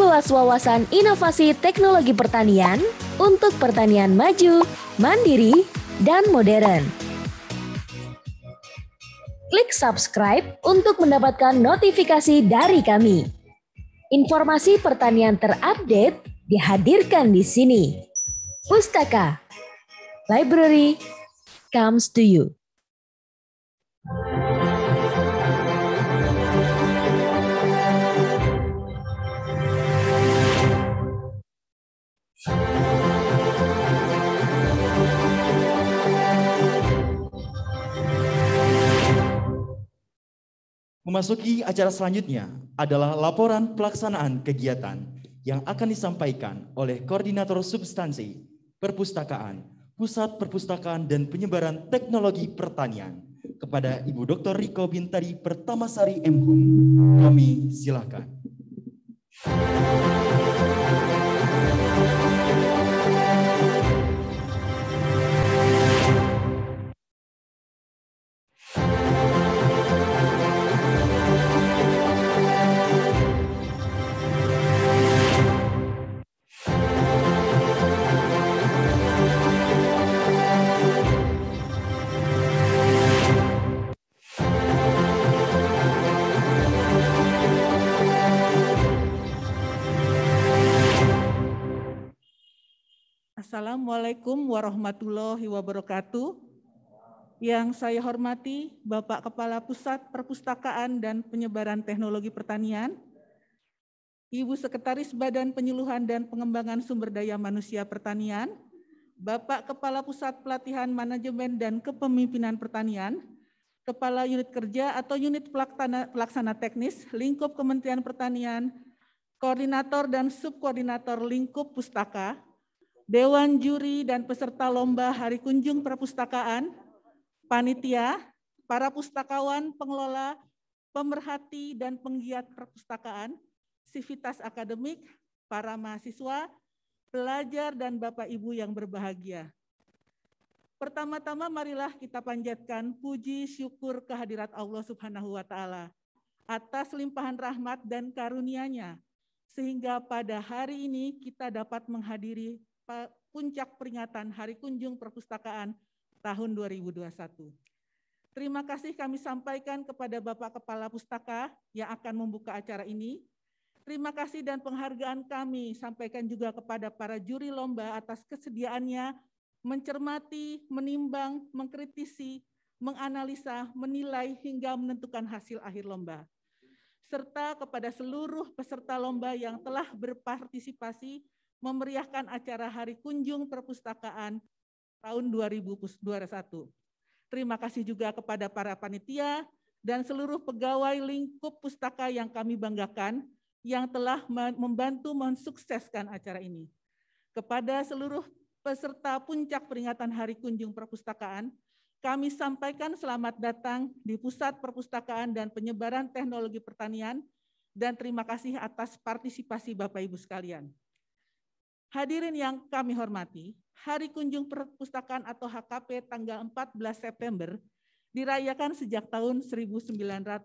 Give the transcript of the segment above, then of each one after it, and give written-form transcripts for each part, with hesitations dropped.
Perluas wawasan inovasi teknologi pertanian untuk pertanian maju, mandiri, dan modern. Klik subscribe untuk mendapatkan notifikasi dari kami. Informasi pertanian terupdate dihadirkan di sini. Pustaka Library comes to you. Memasuki acara selanjutnya adalah laporan pelaksanaan kegiatan yang akan disampaikan oleh Koordinator Substansi Perpustakaan, Pusat Perpustakaan dan Penyebaran Teknologi Pertanian kepada Ibu Dr. Riko Bintari Pertamasari MHum. Kami silakan. Assalamualaikum warahmatullahi wabarakatuh. Yang saya hormati Bapak Kepala Pusat Perpustakaan dan Penyebaran Teknologi Pertanian, Ibu Sekretaris Badan Penyuluhan dan Pengembangan Sumber Daya Manusia Pertanian, Bapak Kepala Pusat Pelatihan Manajemen dan Kepemimpinan Pertanian, Kepala Unit Kerja atau Unit Pelaksana Teknis Lingkup Kementerian Pertanian, Koordinator dan Subkoordinator Lingkup Pustaka, Dewan Juri dan peserta lomba Hari Kunjung Perpustakaan, panitia, para pustakawan, pengelola, pemerhati, dan penggiat perpustakaan, sivitas akademik, para mahasiswa, pelajar, dan Bapak Ibu yang berbahagia. Pertama-tama marilah kita panjatkan puji syukur kehadirat Allah Subhanahu wa Ta'ala atas limpahan rahmat dan karunia-Nya, sehingga pada hari ini kita dapat menghadiri puncak peringatan Hari Kunjung Perpustakaan tahun 2021. Terima kasih kami sampaikan kepada Bapak Kepala Pustaka yang akan membuka acara ini. Terima kasih dan penghargaan kami sampaikan juga kepada para juri lomba atas kesediaannya mencermati, menimbang, mengkritisi, menganalisa, menilai hingga menentukan hasil akhir lomba. Serta kepada seluruh peserta lomba yang telah berpartisipasi memeriahkan acara Hari Kunjung Perpustakaan tahun 2021. Terima kasih juga kepada para panitia dan seluruh pegawai lingkup pustaka yang kami banggakan yang telah membantu mensukseskan acara ini. Kepada seluruh peserta puncak peringatan Hari Kunjung Perpustakaan, kami sampaikan selamat datang di Pusat Perpustakaan dan Penyebaran Teknologi Pertanian dan terima kasih atas partisipasi Bapak Ibu sekalian. Hadirin yang kami hormati, Hari Kunjung Perpustakaan atau HKP tanggal 14 September dirayakan sejak tahun 1995.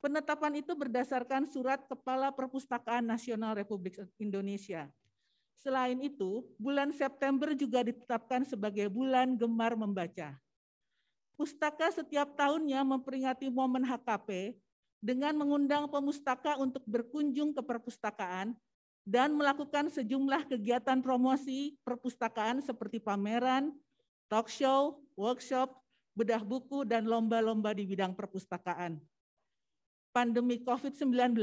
Penetapan itu berdasarkan Surat Kepala Perpustakaan Nasional Republik Indonesia. Selain itu, bulan September juga ditetapkan sebagai bulan gemar membaca. Pustaka setiap tahunnya memperingati momen HKP dengan mengundang pemustaka untuk berkunjung ke perpustakaan dan melakukan sejumlah kegiatan promosi perpustakaan seperti pameran, talk show, workshop, bedah buku, dan lomba-lomba di bidang perpustakaan. Pandemi COVID-19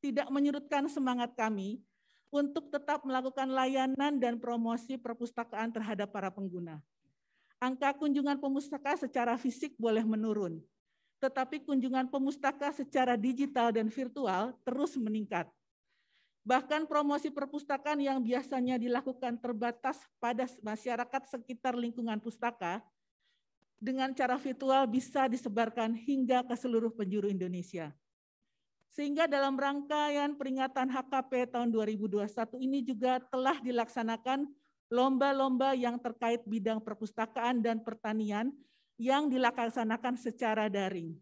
tidak menyurutkan semangat kami untuk tetap melakukan layanan dan promosi perpustakaan terhadap para pengguna. Angka kunjungan pemustaka secara fisik boleh menurun, tetapi kunjungan pemustaka secara digital dan virtual terus meningkat. Bahkan promosi perpustakaan yang biasanya dilakukan terbatas pada masyarakat sekitar lingkungan pustaka, dengan cara virtual bisa disebarkan hingga ke seluruh penjuru Indonesia. Sehingga dalam rangkaian peringatan HKP tahun 2021 ini juga telah dilaksanakan lomba-lomba yang terkait bidang perpustakaan dan pertanian yang dilaksanakan secara daring.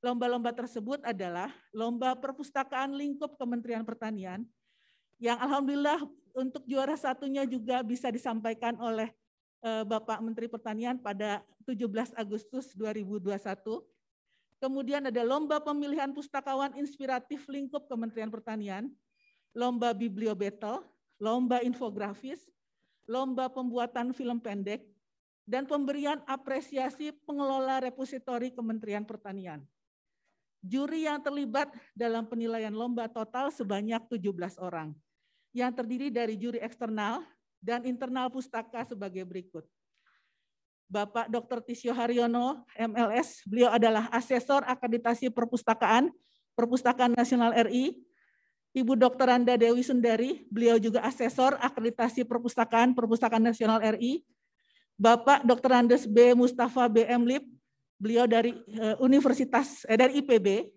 Lomba-lomba tersebut adalah Lomba Perpustakaan Lingkup Kementerian Pertanian, yang alhamdulillah untuk juara satunya juga bisa disampaikan oleh Bapak Menteri Pertanian pada 17 Agustus 2021. Kemudian ada Lomba Pemilihan Pustakawan Inspiratif Lingkup Kementerian Pertanian, Lomba Biblio Battle, Lomba Infografis, Lomba Pembuatan Film Pendek, dan pemberian apresiasi pengelola repositori Kementerian Pertanian. Juri yang terlibat dalam penilaian lomba total sebanyak 17 orang, yang terdiri dari juri eksternal dan internal pustaka sebagai berikut. Bapak Dr. Tisio Haryono, MLS, beliau adalah asesor akreditasi perpustakaan, Perpustakaan Nasional RI. Ibu Dr. Anda Dewi Sundari, beliau juga asesor akreditasi perpustakaan, Perpustakaan Nasional RI. Bapak Dr. Andes B. Mustafa BM Lip, beliau dari dari IPB.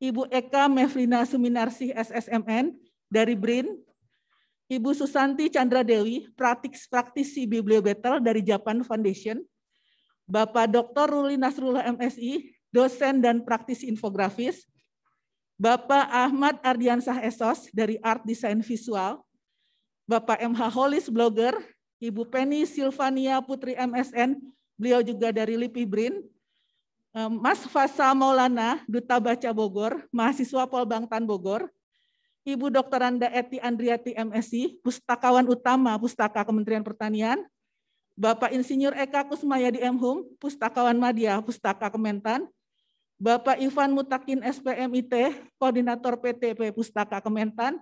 Ibu Eka Mevlina Suminarsih SSMN dari BRIN. Ibu Susanti Chandra Dewi, praktisi Biblio Battle dari Japan Foundation. Bapak Dr. Ruli Nasrullah MSI, dosen dan praktisi infografis. Bapak Ahmad Ardiansah Esos dari Art Design Visual. Bapak MH Holis Blogger. Ibu Penny Silvania Putri MSN, beliau juga dari LIPI BRIN. Mas Fasa Maulana, Duta Baca Bogor, mahasiswa Polbangtan Bogor. Ibu Dr. Anda Eti Andriati MSI, Pustakawan Utama Pustaka Kementerian Pertanian. Bapak Insinyur Eka Kusmayadi M.Hum, Pustakawan Madya Pustaka Kementan. Bapak Ivan Mutakin SPMIT, Koordinator PTP Pustaka Kementan.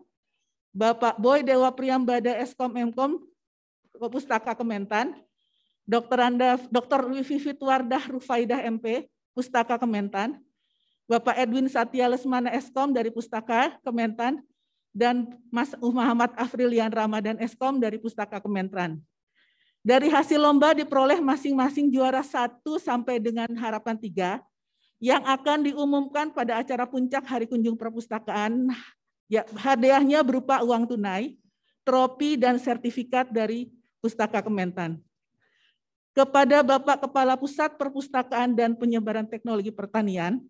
Bapak Boy Dewa Priyambada Eskom Mkom, Pustaka Kementan. Dr. Wifi Fitwardah Rufaidah MP, Pustaka Kementan. Bapak Edwin Satya Lesmana Eskom dari Pustaka Kementan, dan Mas Muhammad Afrilian Ramadan Eskom dari Pustaka Kementan. Dari hasil lomba diperoleh masing-masing juara 1 sampai dengan harapan 3 yang akan diumumkan pada acara puncak Hari Kunjung Perpustakaan. Ya, hadiahnya berupa uang tunai, trofi dan sertifikat dari Pustaka Kementan. Kepada Bapak Kepala Pusat Perpustakaan dan Penyebaran Teknologi Pertanian,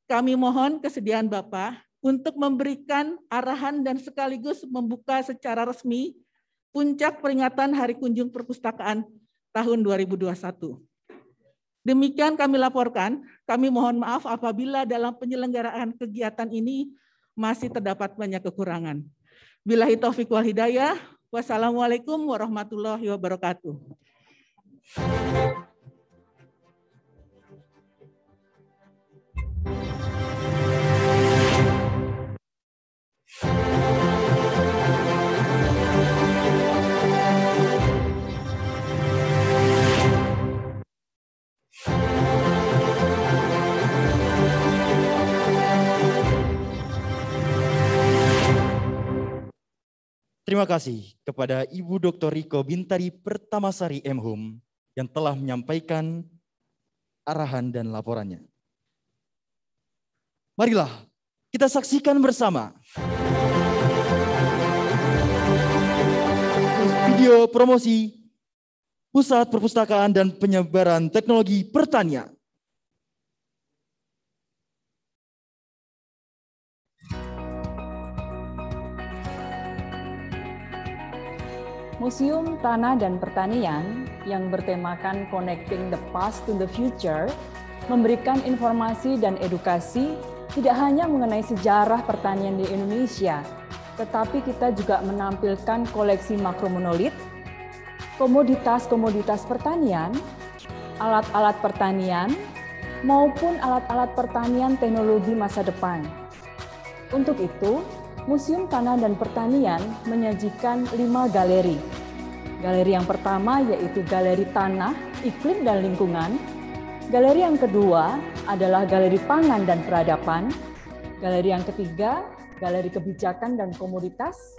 kami mohon kesediaan Bapak untuk memberikan arahan dan sekaligus membuka secara resmi puncak peringatan Hari Kunjung Perpustakaan tahun 2021. Demikian kami laporkan, kami mohon maaf apabila dalam penyelenggaraan kegiatan ini masih terdapat banyak kekurangan. Billahi taufiq wal hidayah, wassalamualaikum warahmatullahi wabarakatuh. Terima kasih kepada Ibu Dr. Riko Bintari Pertamasari M.Hum yang telah menyampaikan arahan dan laporannya. Marilah kita saksikan bersama video promosi Pusat Perpustakaan dan Penyebaran Teknologi Pertanian. Museum Tanah dan Pertanian yang bertemakan Connecting the Past to the Future memberikan informasi dan edukasi tidak hanya mengenai sejarah pertanian di Indonesia, tetapi kita juga menampilkan koleksi makromonolit, komoditas-komoditas pertanian, alat-alat pertanian, maupun alat-alat pertanian teknologi masa depan. Untuk itu, Museum Tanah dan Pertanian menyajikan 5 galeri. Galeri yang pertama yaitu Galeri Tanah, Iklim dan Lingkungan. Galeri yang kedua adalah Galeri Pangan dan Peradaban. Galeri yang ketiga, Galeri Kebijakan dan Komoditas.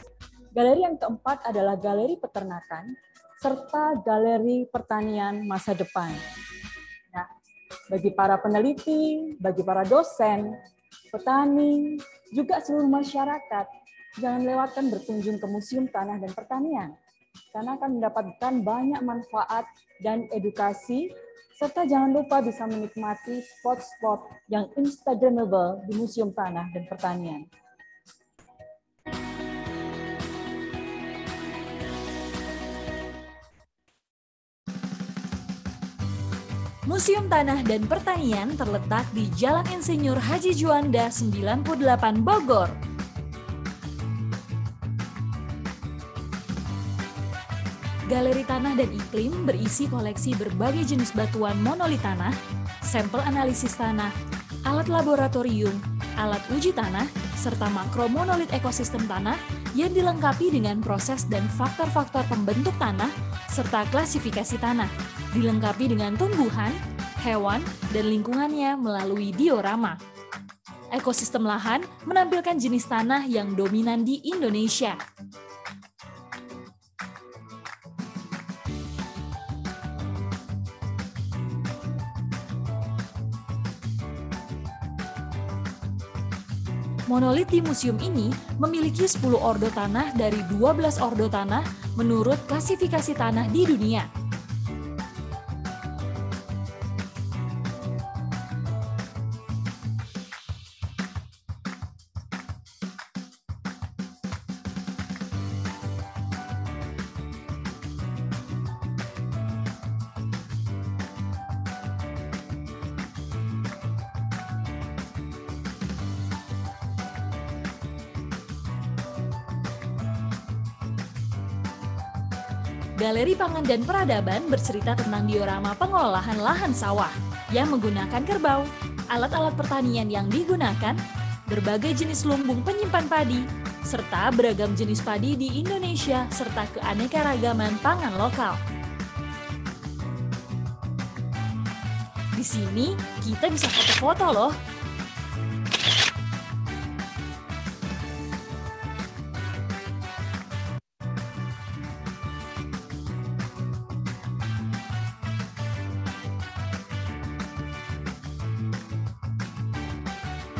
Galeri yang keempat adalah Galeri Peternakan, serta Galeri Pertanian Masa Depan. Nah, bagi para peneliti, bagi para dosen, petani, juga seluruh masyarakat, jangan lewatkan berkunjung ke Museum Tanah dan Pertanian, karena akan mendapatkan banyak manfaat dan edukasi Serta jangan lupa bisa menikmati spot-spot yang Instagramable di Museum Tanah dan Pertanian. Museum Tanah dan Pertanian terletak di Jalan Insinyur Haji Juanda 98 Bogor. Galeri Tanah dan Iklim berisi koleksi berbagai jenis batuan monolit tanah, sampel analisis tanah, alat laboratorium, alat uji tanah, serta makro monolit ekosistem tanah yang dilengkapi dengan proses dan faktor-faktor pembentuk tanah, serta klasifikasi tanah, dilengkapi dengan tumbuhan, hewan, dan lingkungannya melalui diorama. Ekosistem lahan menampilkan jenis tanah yang dominan di Indonesia. Monolit di museum ini memiliki 10 ordo tanah dari 12 ordo tanah menurut klasifikasi tanah di dunia. Galeri Pangan dan Peradaban bercerita tentang diorama pengolahan lahan sawah yang menggunakan kerbau, alat-alat pertanian yang digunakan, berbagai jenis lumbung penyimpan padi, serta beragam jenis padi di Indonesia serta keanekaragaman pangan lokal. Di sini kita bisa foto-foto loh.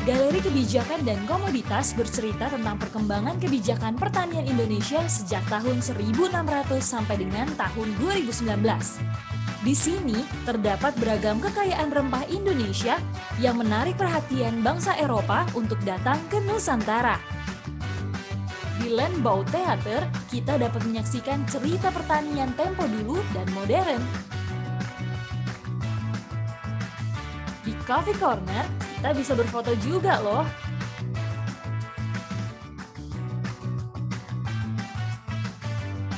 Galeri Kebijakan dan Komoditas bercerita tentang perkembangan kebijakan pertanian Indonesia sejak tahun 1600 sampai dengan tahun 2019. Di sini terdapat beragam kekayaan rempah Indonesia yang menarik perhatian bangsa Eropa untuk datang ke Nusantara. Di Landbau Theater, kita dapat menyaksikan cerita pertanian tempo dulu dan modern. Di Coffee Corner, kita bisa berfoto juga loh.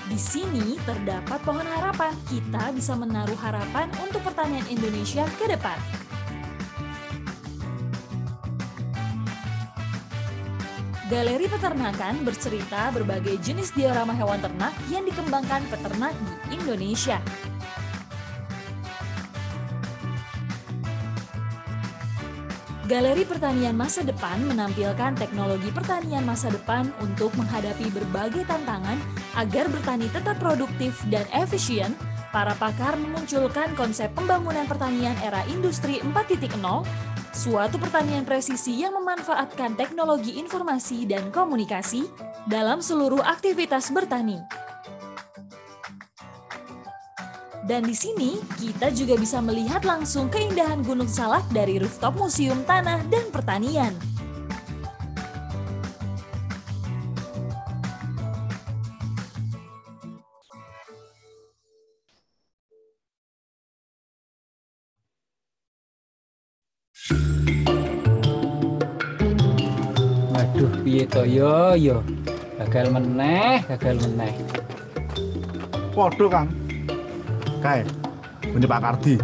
Di sini terdapat pohon harapan. Kita bisa menaruh harapan untuk pertanian Indonesia ke depan. Galeri Peternakan bercerita berbagai jenis diorama hewan ternak yang dikembangkan peternak di Indonesia. Galeri Pertanian Masa Depan menampilkan teknologi pertanian masa depan untuk menghadapi berbagai tantangan agar bertani tetap produktif dan efisien. Para pakar memunculkan konsep pembangunan pertanian era industri 4.0, suatu pertanian presisi yang memanfaatkan teknologi informasi dan komunikasi dalam seluruh aktivitas bertani. Dan di sini, kita juga bisa melihat langsung keindahan Gunung Salak dari rooftop Museum Tanah dan Pertanian. Aduh, piye to yo. Gagal meneh. Podo, Kang. Kae, ini Pak Kardi,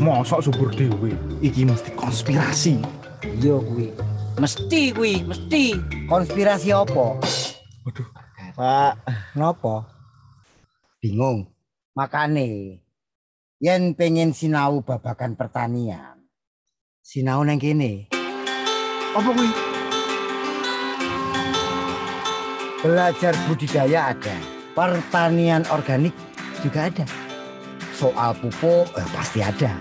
mosok subur dewe, iki mesti konspirasi. Iya kuwi. Mesti. Konspirasi apa? Waduh. Pak, napa? Bingung. Makane yen pengen sinau babagan pertanian, sinau nang kene. Apa kuwi? Belajar budidaya ada, pertanian organik juga ada. Soal pupuk pasti ada,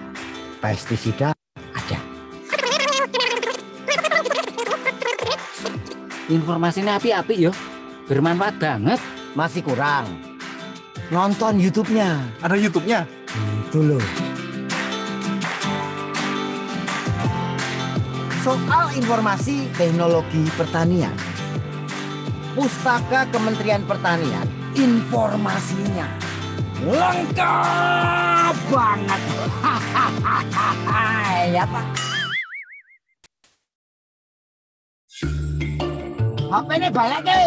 pestisida ada. Informasinya api-api yo. Bermanfaat banget. Masih kurang. Nonton YouTube-nya. Ada YouTube-nya? Itu loh. soal informasi teknologi pertanian. Pustaka Kementerian Pertanian, informasinya lengkap banget. Ya Pak. HP ini balik ke.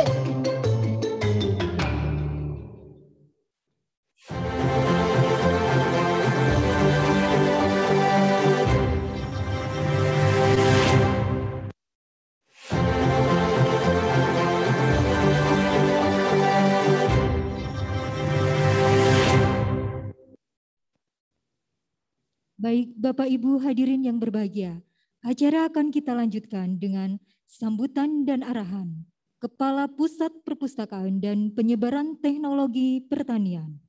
Baik, Bapak Ibu hadirin yang berbahagia, acara akan kita lanjutkan dengan sambutan dan arahan Kepala Pusat Perpustakaan dan Penyebaran Teknologi Pertanian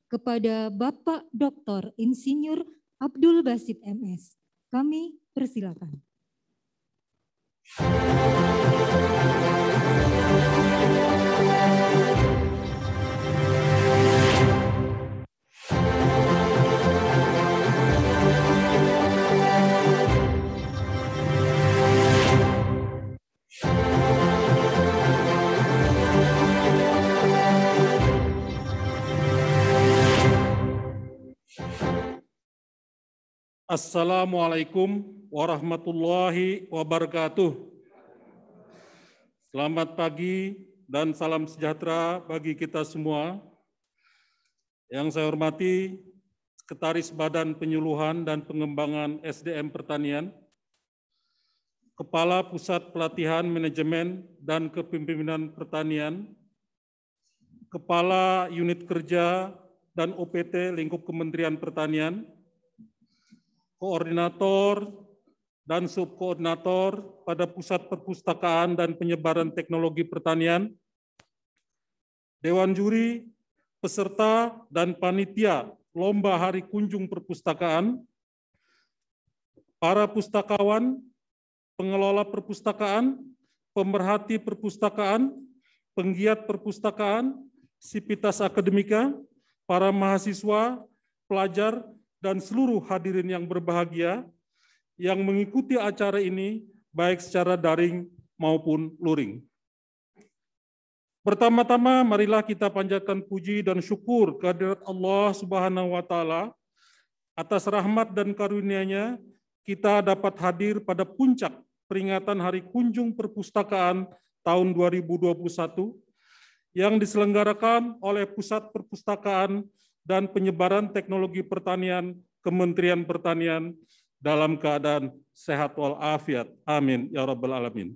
kepada Bapak Dr. Insinyur Abdul Basit MS. Kami persilakan. Assalamualaikum warahmatullahi wabarakatuh. Selamat pagi dan salam sejahtera bagi kita semua. Yang saya hormati Sekretaris Badan Penyuluhan dan Pengembangan SDM Pertanian, Kepala Pusat Pelatihan Manajemen dan Kepemimpinan Pertanian, Kepala Unit Kerja dan OPT Lingkup Kementerian Pertanian, koordinator dan subkoordinator pada Pusat Perpustakaan dan Penyebaran Teknologi Pertanian, Dewan Juri, peserta dan panitia Lomba Hari Kunjung Perpustakaan, para pustakawan, pengelola perpustakaan, pemerhati perpustakaan, penggiat perpustakaan, sivitas akademika, para mahasiswa, pelajar, dan seluruh hadirin yang berbahagia yang mengikuti acara ini baik secara daring maupun luring. Pertama-tama marilah kita panjatkan puji dan syukur kehadirat Allah Subhanahu wa taala atas rahmat dan karunia-Nya kita dapat hadir pada puncak peringatan Hari Kunjung Perpustakaan tahun 2021 yang diselenggarakan oleh Pusat Perpustakaan dan Penyebaran Teknologi Pertanian Kementerian Pertanian dalam keadaan sehat walafiat. Amin ya rabbal alamin.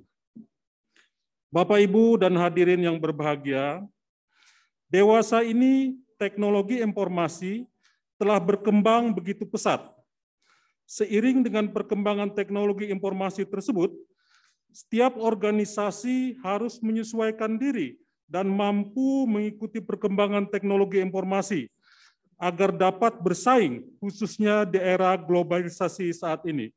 Bapak, Ibu, dan hadirin yang berbahagia, dewasa ini teknologi informasi telah berkembang begitu pesat. Seiring dengan perkembangan teknologi informasi tersebut, setiap organisasi harus menyesuaikan diri dan mampu mengikuti perkembangan teknologi informasi agar dapat bersaing, khususnya di era globalisasi saat ini.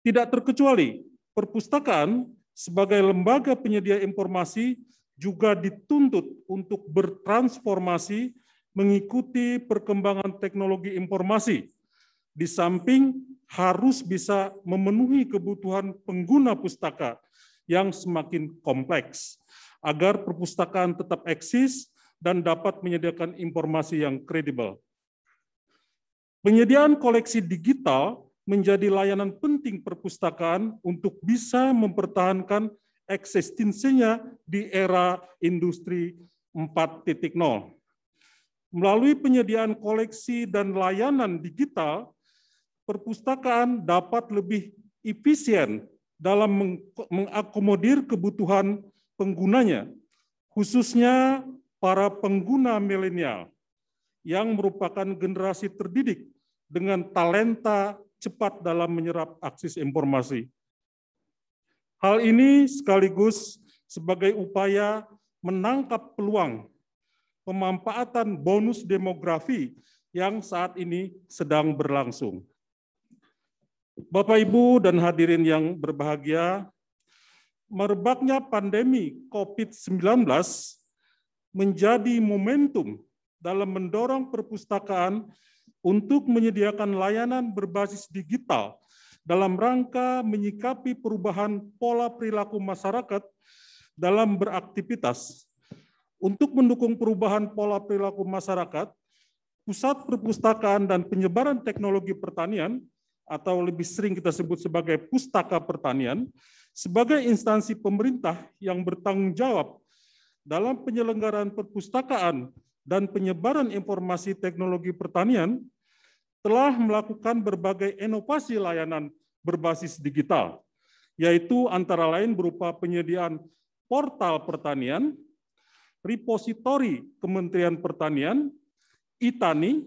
Tidak terkecuali, perpustakaan sebagai lembaga penyedia informasi juga dituntut untuk bertransformasi mengikuti perkembangan teknologi informasi, di samping harus bisa memenuhi kebutuhan pengguna pustaka yang semakin kompleks, agar perpustakaan tetap eksis dan dapat menyediakan informasi yang kredibel. Penyediaan koleksi digital menjadi layanan penting perpustakaan untuk bisa mempertahankan eksistensinya di era industri 4.0. Melalui penyediaan koleksi dan layanan digital, perpustakaan dapat lebih efisien dalam mengakomodir kebutuhan penggunanya, khususnya para pengguna milenial yang merupakan generasi terdidik dengan talenta cepat dalam menyerap akses informasi. Hal ini sekaligus sebagai upaya menangkap peluang pemanfaatan bonus demografi yang saat ini sedang berlangsung. Bapak, Ibu, dan hadirin yang berbahagia, merebaknya pandemi COVID-19 menjadi momentum dalam mendorong perpustakaan untuk menyediakan layanan berbasis digital dalam rangka menyikapi perubahan pola perilaku masyarakat dalam beraktivitas. Untuk mendukung perubahan pola perilaku masyarakat, Pusat Perpustakaan dan Penyebaran Teknologi Pertanian, atau lebih sering kita sebut sebagai Pustaka Pertanian, sebagai instansi pemerintah yang bertanggung jawab dalam penyelenggaraan perpustakaan dan penyebaran informasi teknologi pertanian, telah melakukan berbagai inovasi layanan berbasis digital, yaitu antara lain berupa penyediaan portal pertanian, repositori Kementerian Pertanian, e-Tani,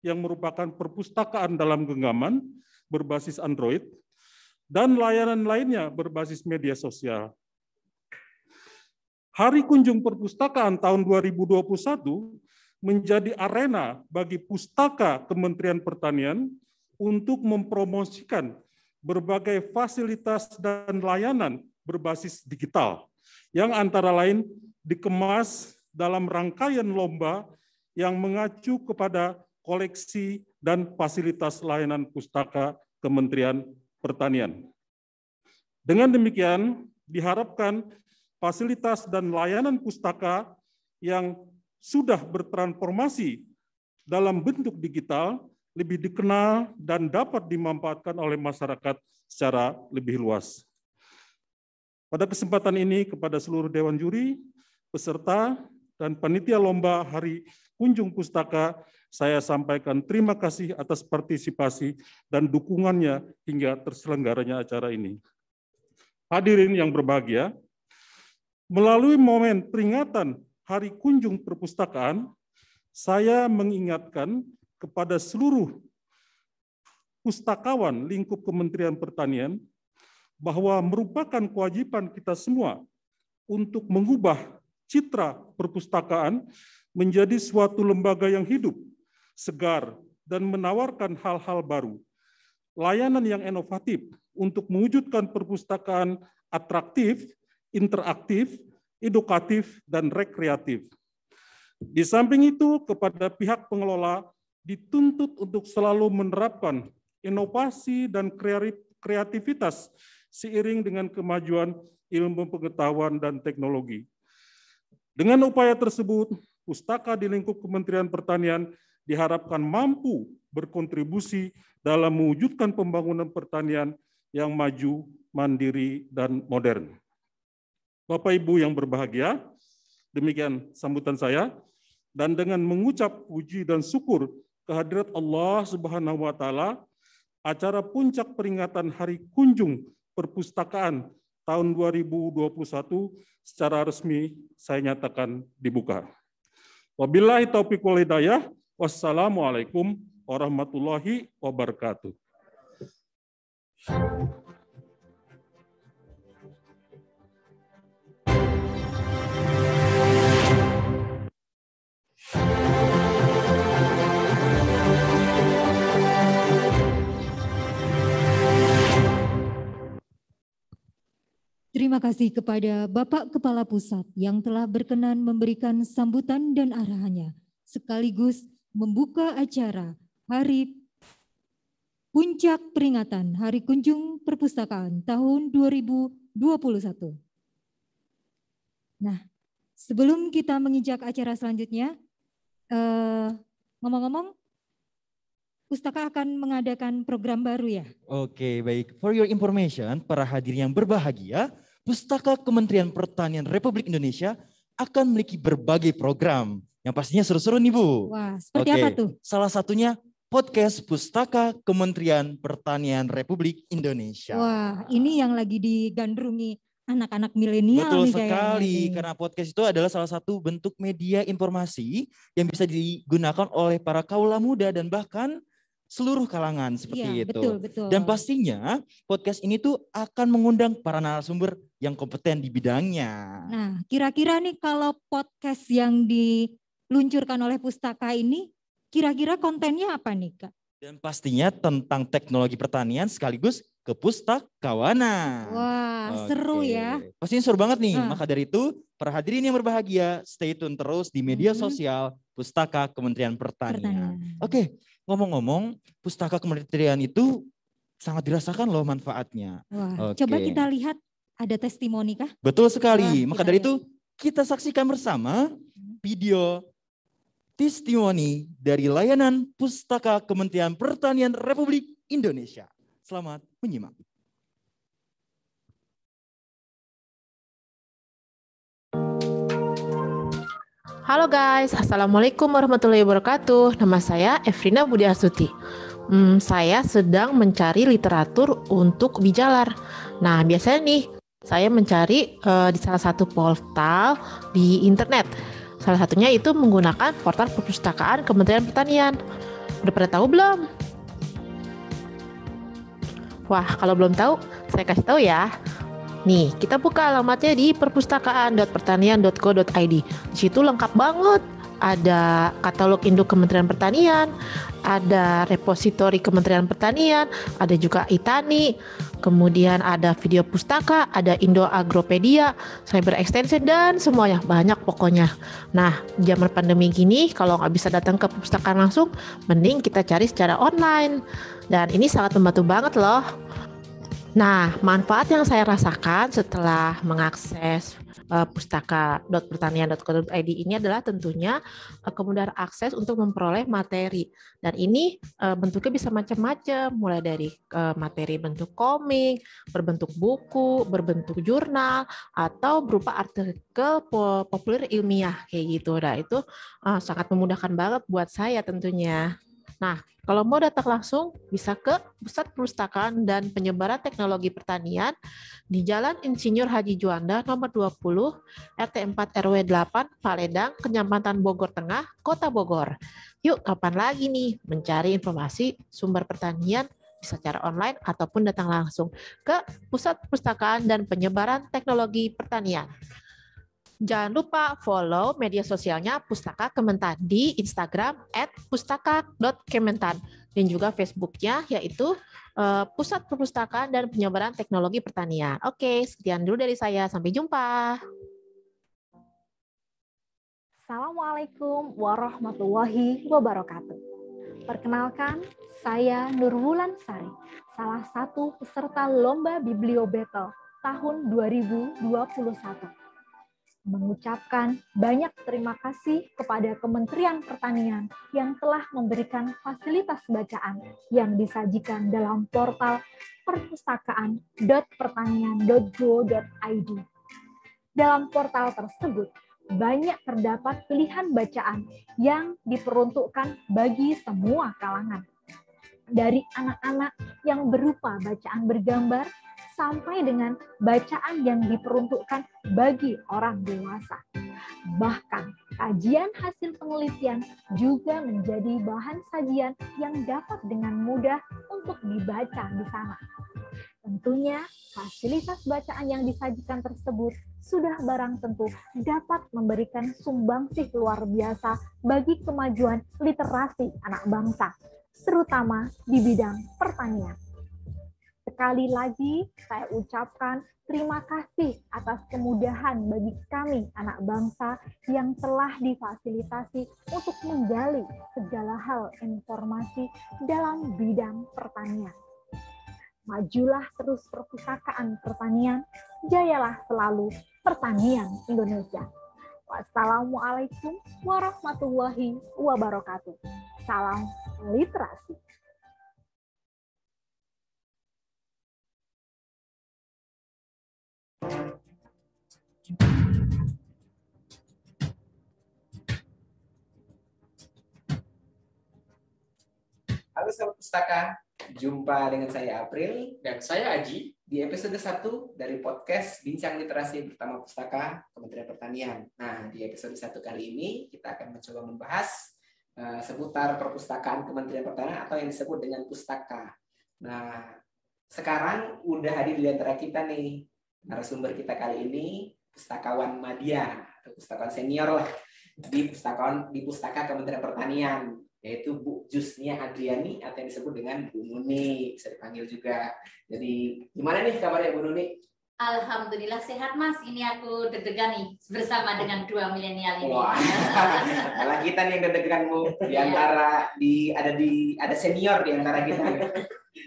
yang merupakan perpustakaan dalam genggaman berbasis Android, dan layanan lainnya berbasis media sosial. Hari Kunjung Perpustakaan tahun 2021 menjadi arena bagi pustaka Kementerian Pertanian untuk mempromosikan berbagai fasilitas dan layanan berbasis digital, yang antara lain dikemas dalam rangkaian lomba yang mengacu kepada koleksi dan fasilitas layanan pustaka Kementerian Pertanian. Dengan demikian, diharapkan fasilitas dan layanan pustaka yang sudah bertransformasi dalam bentuk digital lebih dikenal dan dapat dimanfaatkan oleh masyarakat secara lebih luas. Pada kesempatan ini, kepada seluruh Dewan Juri, peserta, dan panitia lomba Hari Kunjung Pustaka, saya sampaikan terima kasih atas partisipasi dan dukungannya hingga terselenggaranya acara ini. Hadirin yang berbahagia, melalui momen peringatan Hari Kunjung Perpustakaan, saya mengingatkan kepada seluruh pustakawan lingkup Kementerian Pertanian bahwa merupakan kewajiban kita semua untuk mengubah citra perpustakaan menjadi suatu lembaga yang hidup, segar, dan menawarkan hal-hal baru, layanan yang inovatif untuk mewujudkan perpustakaan atraktif, interaktif, edukatif, dan rekreatif. Di samping itu, kepada pihak pengelola dituntut untuk selalu menerapkan inovasi dan kreativitas seiring dengan kemajuan ilmu pengetahuan dan teknologi. Dengan upaya tersebut, pustaka di lingkup Kementerian Pertanian diharapkan mampu berkontribusi dalam mewujudkan pembangunan pertanian yang maju, mandiri, dan modern. Bapak Ibu yang berbahagia, demikian sambutan saya, dan dengan mengucap puji dan syukur kehadirat Allah Subhanahu wa Ta'ala, acara puncak peringatan Hari Kunjung Perpustakaan tahun 2021 secara resmi saya nyatakan dibuka. Wabillahi taufiq wal hidayah. Wassalamualaikum warahmatullahi wabarakatuh. Terima kasih kepada Bapak Kepala Pusat yang telah berkenan memberikan sambutan dan arahannya, sekaligus membuka acara Hari Puncak Peringatan Hari Kunjung Perpustakaan tahun 2021. Nah, sebelum kita menginjak acara selanjutnya, ngomong-ngomong, Pustaka akan mengadakan program baru ya? Oke, baik. For your information, para hadirin yang berbahagia, Pustaka Kementerian Pertanian Republik Indonesia akan memiliki berbagai program yang pastinya seru-seru nih Bu. Wah, seperti apa tuh? Salah satunya podcast Pustaka Kementerian Pertanian Republik Indonesia. Wah, ini yang lagi digandrungi anak-anak milenial. Betul nih sekali, kayaknya. karena podcast itu adalah salah satu bentuk media informasi yang bisa digunakan oleh para kaula muda dan bahkan seluruh kalangan seperti itu. Betul, betul. Dan pastinya podcast ini tuh akan mengundang para narasumber yang kompeten di bidangnya. Nah, kira-kira nih kalau podcast yang diluncurkan oleh Pustaka ini, kira-kira kontennya apa nih Kak? Dan pastinya tentang teknologi pertanian sekaligus kepustakawanan. Wah, seru ya. Pastinya seru banget nih. Maka dari itu, para hadirin yang berbahagia, stay tune terus di media sosial Pustaka Kementerian Pertanian. Oke, ngomong-ngomong, Pustaka Kementerian itu sangat dirasakan loh manfaatnya. Wah, Oke. coba kita lihat ada testimoni kah? Betul sekali. Wah, Maka kita dari lihat. itu kita saksikan bersama video testimoni dari layanan Pustaka Kementerian Pertanian Republik Indonesia. Selamat menyimak. Halo guys, Assalamualaikum warahmatullahi wabarakatuh. Nama saya Efrina Budi Astuti. Saya sedang mencari literatur untuk bijalar. Nah, biasanya nih saya mencari di salah satu portal di internet. Salah satunya itu menggunakan portal perpustakaan Kementerian Pertanian. Udah pada tahu belum? Wah, kalau belum tahu, saya kasih tahu ya. Nih, kita buka alamatnya di perpustakaan.pertanian.go.id. Di situ lengkap banget. Ada katalog induk Kementerian Pertanian, ada repositori Kementerian Pertanian, ada juga ITANI, kemudian ada video pustaka, ada Indo Agropedia, Cyber Extension, dan semuanya. Banyak pokoknya. Nah, zaman pandemi gini, kalau nggak bisa datang ke perpustakaan langsung, mending kita cari secara online. Dan ini sangat membantu banget loh. Nah, manfaat yang saya rasakan setelah mengakses pustaka.pertanian.go.id ini adalah tentunya kemudahan akses untuk memperoleh materi. Dan ini bentuknya bisa macam-macam, mulai dari materi bentuk komik, berbentuk buku, berbentuk jurnal, atau berupa artikel populer ilmiah kayak gitu. Nah, itu sangat memudahkan banget buat saya tentunya. Nah, kalau mau datang langsung, bisa ke Pusat Perpustakaan dan Penyebaran Teknologi Pertanian di Jalan Insinyur Haji Juanda nomor 20, RT 4 RW 8, Paledang, Kecamatan Bogor Tengah, Kota Bogor. Yuk, kapan lagi nih mencari informasi sumber pertanian bisa secara online ataupun datang langsung ke Pusat Perpustakaan dan Penyebaran Teknologi Pertanian. Jangan lupa follow media sosialnya Pustaka Kementan di Instagram @pustaka.kementan dan juga Facebooknya yaitu Pusat Perpustakaan dan Penyebaran Teknologi Pertanian. Oke, sekian dulu dari saya. Sampai jumpa. Assalamualaikum warahmatullahi wabarakatuh. Perkenalkan, saya Nurwulan Sari, salah satu peserta Lomba Biblio Battle tahun 2021. Mengucapkan banyak terima kasih kepada Kementerian Pertanian yang telah memberikan fasilitas bacaan yang disajikan dalam portal perpustakaan.pertanian.go.id. Dalam portal tersebut, banyak terdapat pilihan bacaan yang diperuntukkan bagi semua kalangan. Dari anak-anak yang berupa bacaan bergambar, sampai dengan bacaan yang diperuntukkan bagi orang dewasa. Bahkan, kajian hasil penelitian juga menjadi bahan sajian yang dapat dengan mudah untuk dibaca di sana. Tentunya, fasilitas bacaan yang disajikan tersebut sudah barang tentu dapat memberikan sumbangsih luar biasa bagi kemajuan literasi anak bangsa, terutama di bidang pertanian. Sekali lagi, saya ucapkan terima kasih atas kemudahan bagi kami anak bangsa yang telah difasilitasi untuk menggali segala hal informasi dalam bidang pertanian. Majulah terus perpustakaan pertanian, jayalah selalu pertanian Indonesia. Wassalamualaikum warahmatullahi wabarakatuh. Salam literasi. Halo sahabat pustaka, jumpa dengan saya April dan saya Aji di episode 1 dari podcast Bincang Literasi Bersama Pustaka Kementerian Pertanian. Nah, di episode 1 kali ini kita akan mencoba membahas seputar perpustakaan Kementerian Pertanian atau yang disebut dengan pustaka. Nah, sekarang udah hadir di antara kita nih narasumber kita kali ini, pustakawan madya atau pustakawan senior lah di Pustaka Kementerian Pertanian, yaitu Bu Jusnia Adriani atau yang disebut dengan Bu Nuni, bisa dipanggil juga. Jadi gimana nih kabarnya Bu Nuni? Alhamdulillah sehat Mas, ini aku deg-degan nih bersama dengan dua milenial ini. Wah, malah kita nih yang deg-degan Bu, di antara ada senior di antara kita.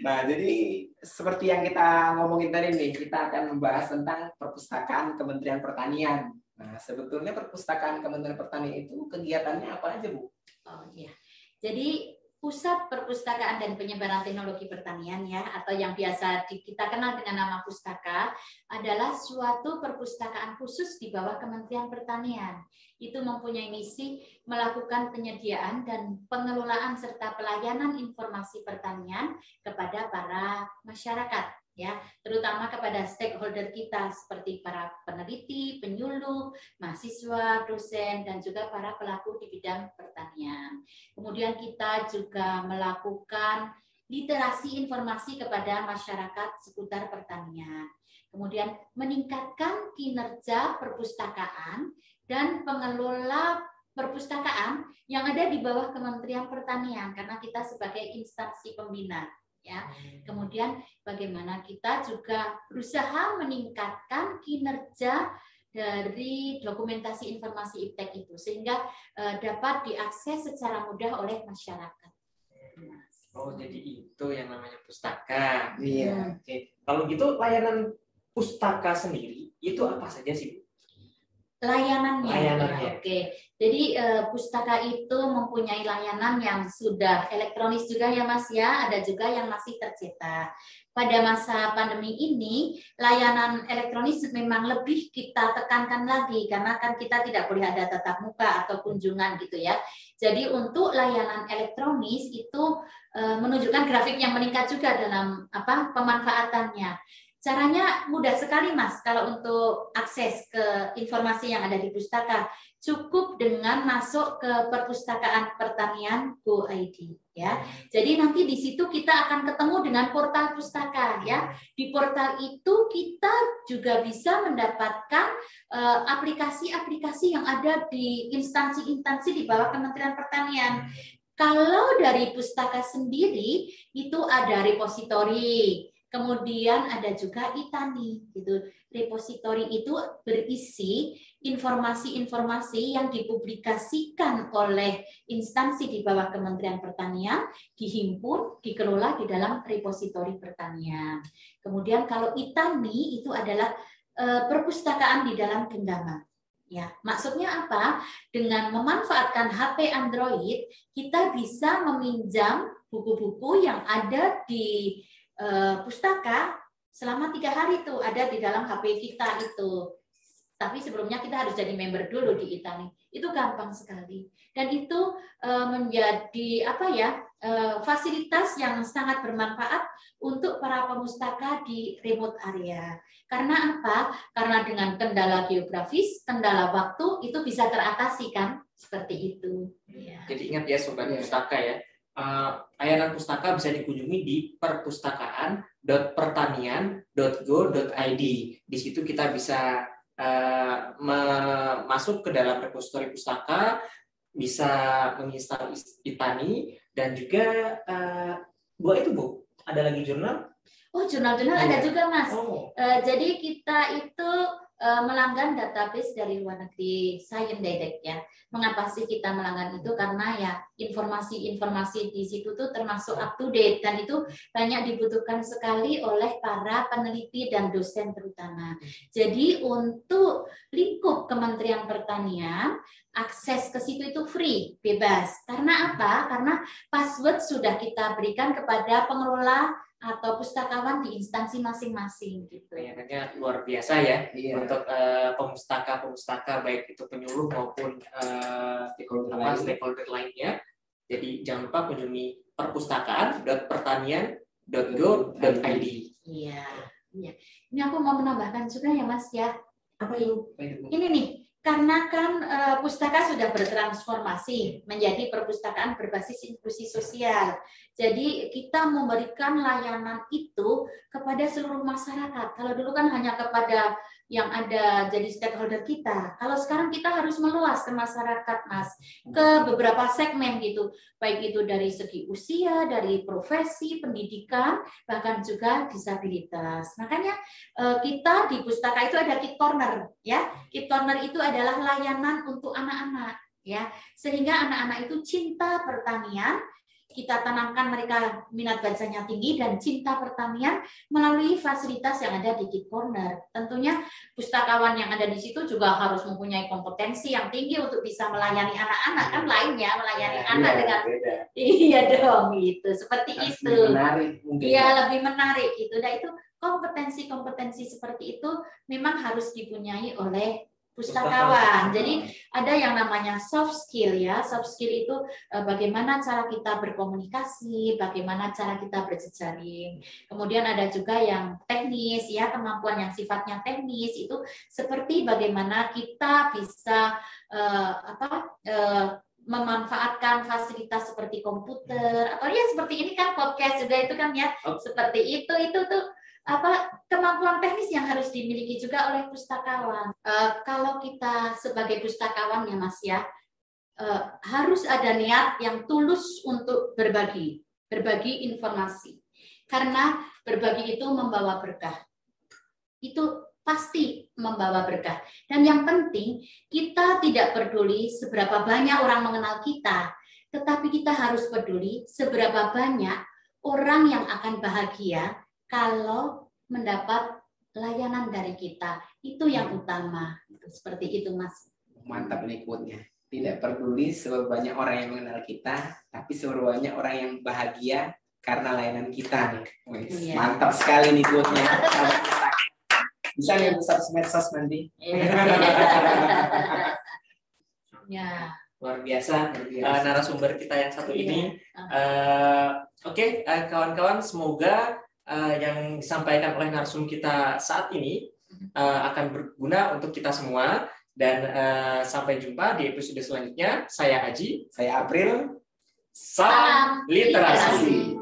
Nah, jadi seperti yang kita ngomongin tadi nih, kita akan membahas tentang perpustakaan Kementerian Pertanian. Nah, sebetulnya perpustakaan Kementerian Pertanian itu kegiatannya apa aja, Bu? Oh iya. Jadi Pusat Perpustakaan dan Penyebaran Teknologi Pertanian ya, atau yang biasa kita kenal dengan nama Pustaka, adalah suatu perpustakaan khusus di bawah Kementerian Pertanian. Itu mempunyai misi melakukan penyediaan dan pengelolaan serta pelayanan informasi pertanian kepada para masyarakat, ya, terutama kepada stakeholder kita seperti para peneliti, penyuluh, mahasiswa, dosen, dan juga para pelaku di bidang pertanian. Kemudian kita juga melakukan literasi informasi kepada masyarakat seputar pertanian. Kemudian meningkatkan kinerja perpustakaan dan pengelola perpustakaan yang ada di bawah Kementerian Pertanian karena kita sebagai instansi pembina. Ya, kemudian bagaimana kita juga berusaha meningkatkan kinerja dari dokumentasi informasi iptek itu sehingga dapat diakses secara mudah oleh masyarakat. Oh, jadi itu yang namanya pustaka. Iya. Oke. Kalau gitu layanan pustaka sendiri itu apa saja sih, Bu? Layanannya. Layanannya. Oke. Jadi pustaka itu mempunyai layanan yang sudah elektronis juga ya Mas ya, ada juga yang masih tercetak. Pada masa pandemi ini, layanan elektronis memang lebih kita tekankan lagi karena kan kita tidak boleh ada tatap muka atau kunjungan gitu ya. Jadi untuk layanan elektronis itu menunjukkan grafik yang meningkat juga dalam pemanfaatannya. Caranya mudah sekali Mas, kalau untuk akses ke informasi yang ada di pustaka, cukup dengan masuk ke Perpustakaan Pertanian Go.id ya. Jadi nanti di situ kita akan ketemu dengan portal pustaka ya. Di portal itu kita juga bisa mendapatkan aplikasi-aplikasi yang ada di instansi-instansi di bawah Kementerian Pertanian. Kalau dari pustaka sendiri itu ada repositori. Kemudian ada juga Itani, gitu. Repositori itu berisi informasi-informasi yang dipublikasikan oleh instansi di bawah Kementerian Pertanian, dihimpun, dikelola di dalam repositori pertanian. Kemudian kalau Itani itu adalah perpustakaan di dalam genggaman. Ya, maksudnya apa? Dengan memanfaatkan HP Android, kita bisa meminjam buku-buku yang ada di pustaka selama 3 hari itu ada di dalam HP kita itu. Tapi sebelumnya kita harus jadi member dulu di Itani. Itu gampang sekali. Dan itu menjadi fasilitas yang sangat bermanfaat untuk para pemustaka di remote area. Karena apa? Karena dengan kendala geografis, kendala waktu itu bisa teratasi kan? Seperti itu. Ya. Jadi ingat ya Sobat Pustaka ya. Layanan pustaka bisa dikunjungi di perpustakaan.pertanian.go.id. Di situ kita bisa masuk ke dalam repositori pustaka, bisa menginstal Itani, dan juga itu Bu, ada lagi jurnal? Oh, jurnal-jurnal ada juga Mas. Jadi kita itu melanggan database dari luar negeri, Science Direct ya. Mengapa sih kita melanggan itu? Karena ya informasi-informasi di situ tuh termasuk up to date dan itu banyak dibutuhkan sekali oleh para peneliti dan dosen terutama. Jadi untuk lingkup Kementerian Pertanian, akses ke situ itu free, bebas. Karena apa? Karena password sudah kita berikan kepada pengelola atau pustakawan di instansi masing-masing gitu. Layanannya luar biasa ya untuk pemustaka baik itu penyuluh maupun stakeholder lainnya. Jadi jangan lupa kunjungi perpustakaan.pertanian.go.id. Iya. Ini aku mau menambahkan juga ya Mas ya. Apa itu? Ini nih. Karena kan pustaka sudah bertransformasi menjadi perpustakaan berbasis inklusi sosial. Jadi kita memberikan layanan itu kepada seluruh masyarakat. Kalau dulu kan hanya kepada yang ada jadi stakeholder kita. Kalau sekarang kita harus meluas ke masyarakat, Mas, ke beberapa segmen gitu. Baik itu dari segi usia, dari profesi, pendidikan, bahkan juga disabilitas. Makanya kita di pustaka itu ada Kid Corner, ya. Kid Corner itu adalah layanan untuk anak-anak, ya. Sehingga anak-anak itu cinta pertanian, kita tanamkan mereka minat bacanya tinggi dan cinta pertanian melalui fasilitas yang ada di Kid Corner. Tentunya pustakawan yang ada di situ juga harus mempunyai kompetensi yang tinggi untuk bisa melayani anak-anak, kan lainnya melayani anak dengan iya dong gitu, seperti itu. Iya, lebih menarik gitu. Dan itu kompetensi-kompetensi seperti itu memang harus dipunyai oleh pustakawan. Jadi ada yang namanya soft skill ya. Soft skill itu bagaimana cara kita berkomunikasi, bagaimana cara kita berjejaring. Kemudian ada juga yang teknis ya, kemampuan yang sifatnya teknis itu seperti bagaimana kita bisa memanfaatkan fasilitas seperti komputer atau ya seperti ini kan podcast juga itu kan ya. Seperti itu tuh kemampuan teknis yang harus dimiliki juga oleh pustakawan. Kalau kita sebagai pustakawan ya Mas ya, harus ada niat yang tulus untuk berbagi informasi. Karena berbagi itu membawa berkah. Itu pasti membawa berkah. Dan yang penting, kita tidak peduli seberapa banyak orang mengenal kita, tetapi kita harus peduli seberapa banyak orang yang akan bahagia kalau mendapat layanan dari kita. Itu yang utama. Seperti itu, Mas. Mantap nih quote-nya. Tidak peduli seberapa banyak orang yang mengenal kita, tapi seberapa banyak orang yang bahagia karena layanan kita nih. Iya. Mantap sekali nih quote-nya. Bisa nih besar medsos nanti. Ya. Luar biasa narasumber kita yang satu ini. Oke, kawan-kawan, semoga yang disampaikan oleh narsum kita saat ini akan berguna untuk kita semua. Dan sampai jumpa di episode selanjutnya. Saya Aji. Saya April. Salam literasi.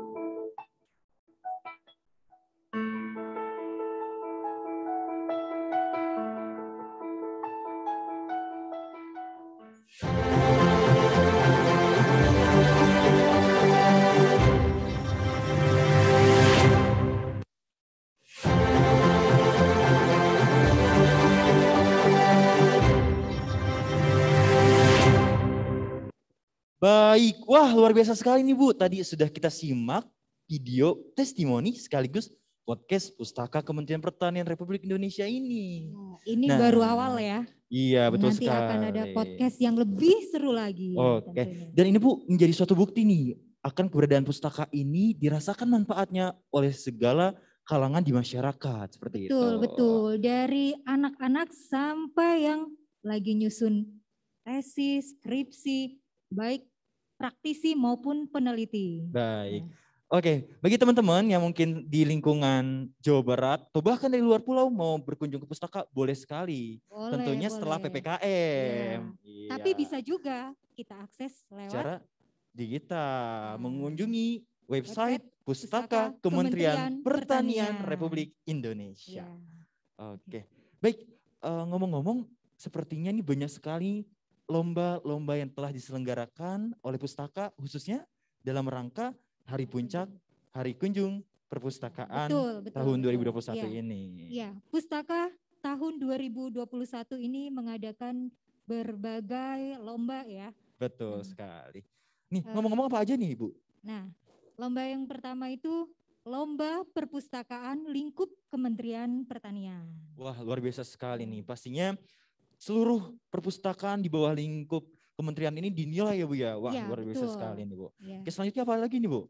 Baik, wah luar biasa sekali nih Bu. Tadi sudah kita simak video testimoni sekaligus podcast Pustaka Kementerian Pertanian Republik Indonesia ini. Ini baru awal ya. Iya, betul Nanti sekali. Nanti akan ada podcast yang lebih seru lagi. Oke. Dan ini Bu menjadi suatu bukti nih akan keberadaan pustaka ini dirasakan manfaatnya oleh segala kalangan di masyarakat seperti itu. Betul. Dari anak-anak sampai yang lagi nyusun tesis, skripsi, baik praktisi maupun peneliti. Baik. Oke, bagi teman-teman yang mungkin di lingkungan Jawa Barat atau bahkan dari luar pulau mau berkunjung ke pustaka, boleh sekali. Tentunya setelah PPKM. Iya. Tapi bisa juga kita akses lewat cara digital, mengunjungi website Pustaka Kementerian Pertanian Republik Indonesia. Oke, baik. Ngomong-ngomong, sepertinya ini banyak sekali lomba-lomba yang telah diselenggarakan oleh pustaka khususnya dalam rangka Hari Puncak, Hari Kunjung Perpustakaan tahun 2021 ini. Iya, Pustaka tahun 2021 ini mengadakan berbagai lomba ya. Betul sekali. Nih, ngomong-ngomong apa aja nih, Bu? Nah, lomba yang pertama itu Lomba Perpustakaan Lingkup Kementerian Pertanian. Wah, luar biasa sekali nih. Pastinya seluruh perpustakaan di bawah lingkup kementerian ini dinilai ya Bu ya. Wah, luar biasa sekali nih Bu. Oke, selanjutnya apa lagi nih Bu?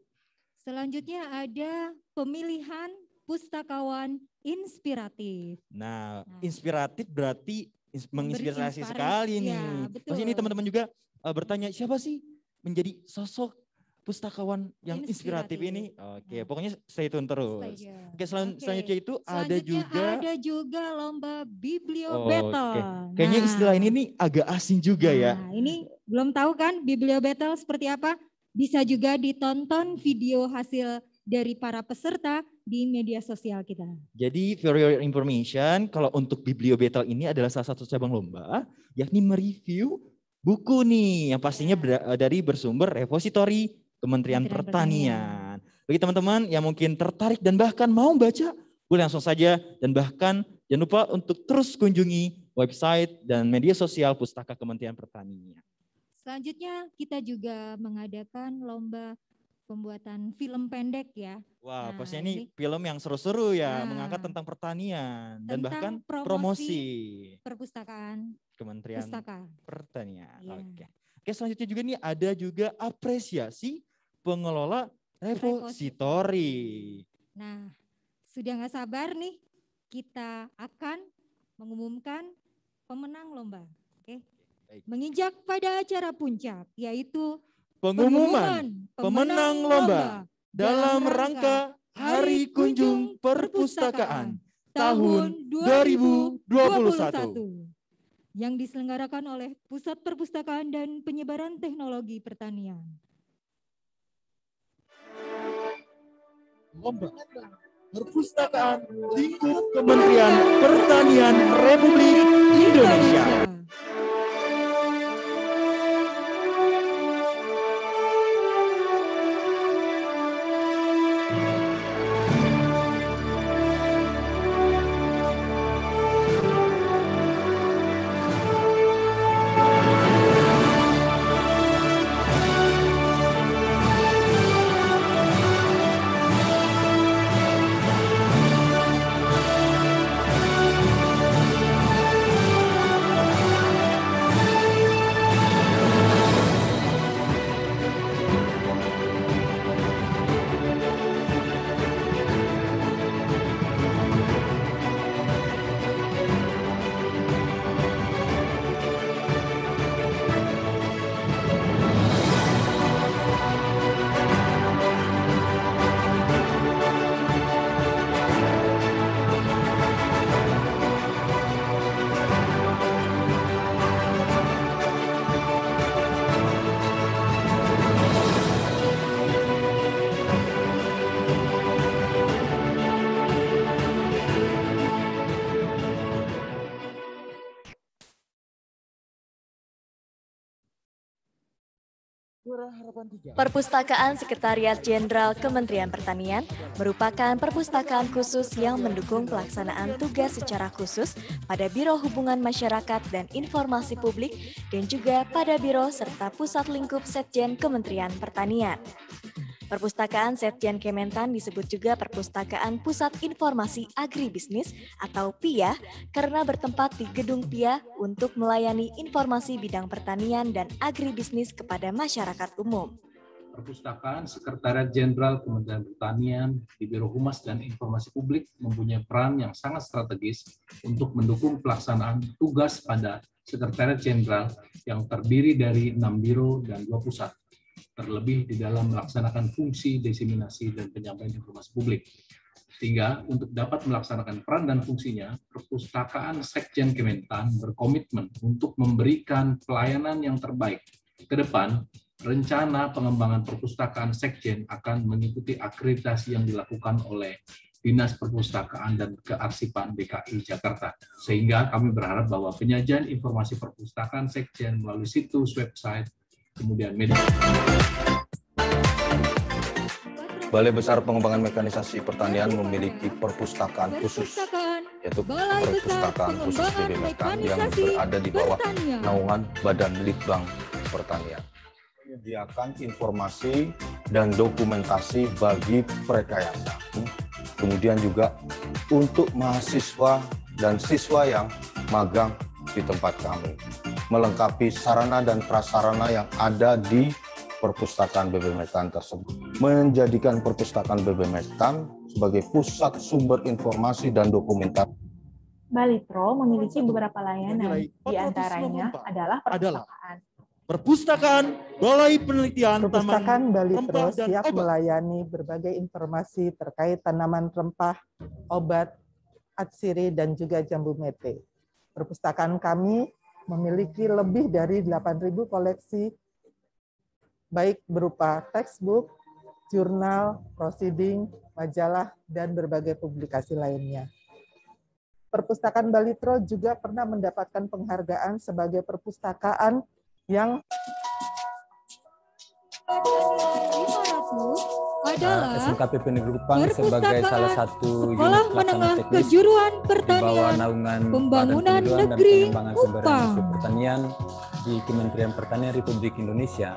Selanjutnya ada pemilihan pustakawan inspiratif. Nah, inspiratif berarti menginspirasi sekali nih. Pasti ini teman-teman juga bertanya siapa sih menjadi sosok pustakawan yang inspiratif ini? Oke, pokoknya stay tune terus. Oke, selanjutnya itu ada juga lomba Biblio Battle. Kayaknya istilah ini nih agak asing juga ya. Ini belum tahu kan Biblio Battle seperti apa? Bisa juga ditonton video hasil dari para peserta di media sosial kita. Jadi for your information, kalau untuk Biblio Battle ini adalah salah satu cabang lomba, yakni mereview buku nih yang pastinya dari bersumber repositori Kementerian Pertanian. Bagi teman-teman yang mungkin tertarik dan bahkan mau baca, boleh langsung saja dan bahkan jangan lupa untuk terus kunjungi website dan media sosial Pustaka Kementerian Pertanian. Selanjutnya kita juga mengadakan lomba pembuatan film pendek ya. Wah, Nah, pastinya ini film yang seru-seru ya, Nah, mengangkat tentang pertanian dan tentang bahkan promosi promosi perpustakaan Kementerian Pustaka. Pertanian. Iya. Oke. Oke, selanjutnya juga nih ada juga apresiasi pengelola repositori. Nah, sudah nggak sabar nih, kita akan mengumumkan pemenang lomba. Oke. Baik. Menginjak pada acara puncak, yaitu Pengumuman pemenang lomba dalam rangka Hari Kunjung Perpustakaan tahun 2021. yang diselenggarakan oleh Pusat Perpustakaan dan Penyebaran Teknologi Pertanian. Lomba Perpustakaan lingkup Kementerian Pertanian Republik Indonesia. Perpustakaan Sekretariat Jenderal Kementerian Pertanian merupakan perpustakaan khusus yang mendukung pelaksanaan tugas secara khusus pada Biro Hubungan Masyarakat dan Informasi Publik dan juga pada Biro serta Pusat Lingkup Setjen Kementerian Pertanian. Perpustakaan Setjen Kementan disebut juga Perpustakaan Pusat Informasi Agribisnis atau PIA karena bertempat di Gedung PIA untuk melayani informasi bidang pertanian dan agribisnis kepada masyarakat umum. Perpustakaan Sekretariat Jenderal Kementerian Pertanian di Biro Humas dan Informasi Publik mempunyai peran yang sangat strategis untuk mendukung pelaksanaan tugas pada Sekretariat Jenderal yang terdiri dari 6 biro dan 2 pusat, terlebih di dalam melaksanakan fungsi diseminasi dan penyampaian informasi publik. Sehingga untuk dapat melaksanakan peran dan fungsinya, Perpustakaan Sekjen Kementan berkomitmen untuk memberikan pelayanan yang terbaik. Ke depan, rencana pengembangan perpustakaan Sekjen akan mengikuti akreditasi yang dilakukan oleh Dinas Perpustakaan dan Kearsipan DKI Jakarta. Sehingga kami berharap bahwa penyajian informasi perpustakaan Sekjen melalui situs, website, kemudian media. Balai Besar Pengembangan Mekanisasi Pertanian memiliki perpustakaan khusus, yaitu Perpustakaan Khusus BB Mekan yang berada di bawah naungan Badan Litbang Pertanian. Menyediakan informasi dan dokumentasi bagi prekayasa. Kemudian juga untuk mahasiswa dan siswa yang magang di tempat kami, melengkapi sarana dan prasarana yang ada di perpustakaan BB Mekan tersebut, menjadikan perpustakaan BB Mekan sebagai pusat sumber informasi dan dokumentasi. Balitro memiliki beberapa layanan, di antaranya adalah Perpustakaan Balai Penelitian Perpustakaan Balitro siap melayani berbagai informasi terkait tanaman rempah, obat, atsiri, dan juga jambu mete. Perpustakaan kami memiliki lebih dari 8.000 koleksi, baik berupa textbook, jurnal, proceeding, majalah, dan berbagai publikasi lainnya. Perpustakaan Balitro juga pernah mendapatkan penghargaan sebagai perpustakaan yang adalah SMKP Penegrupan sebagai salah satu Sekolah Menengah Kejuruan Pertanian Pembangunan Negeri Kupang Pertanian di Kementerian Pertanian Republik Indonesia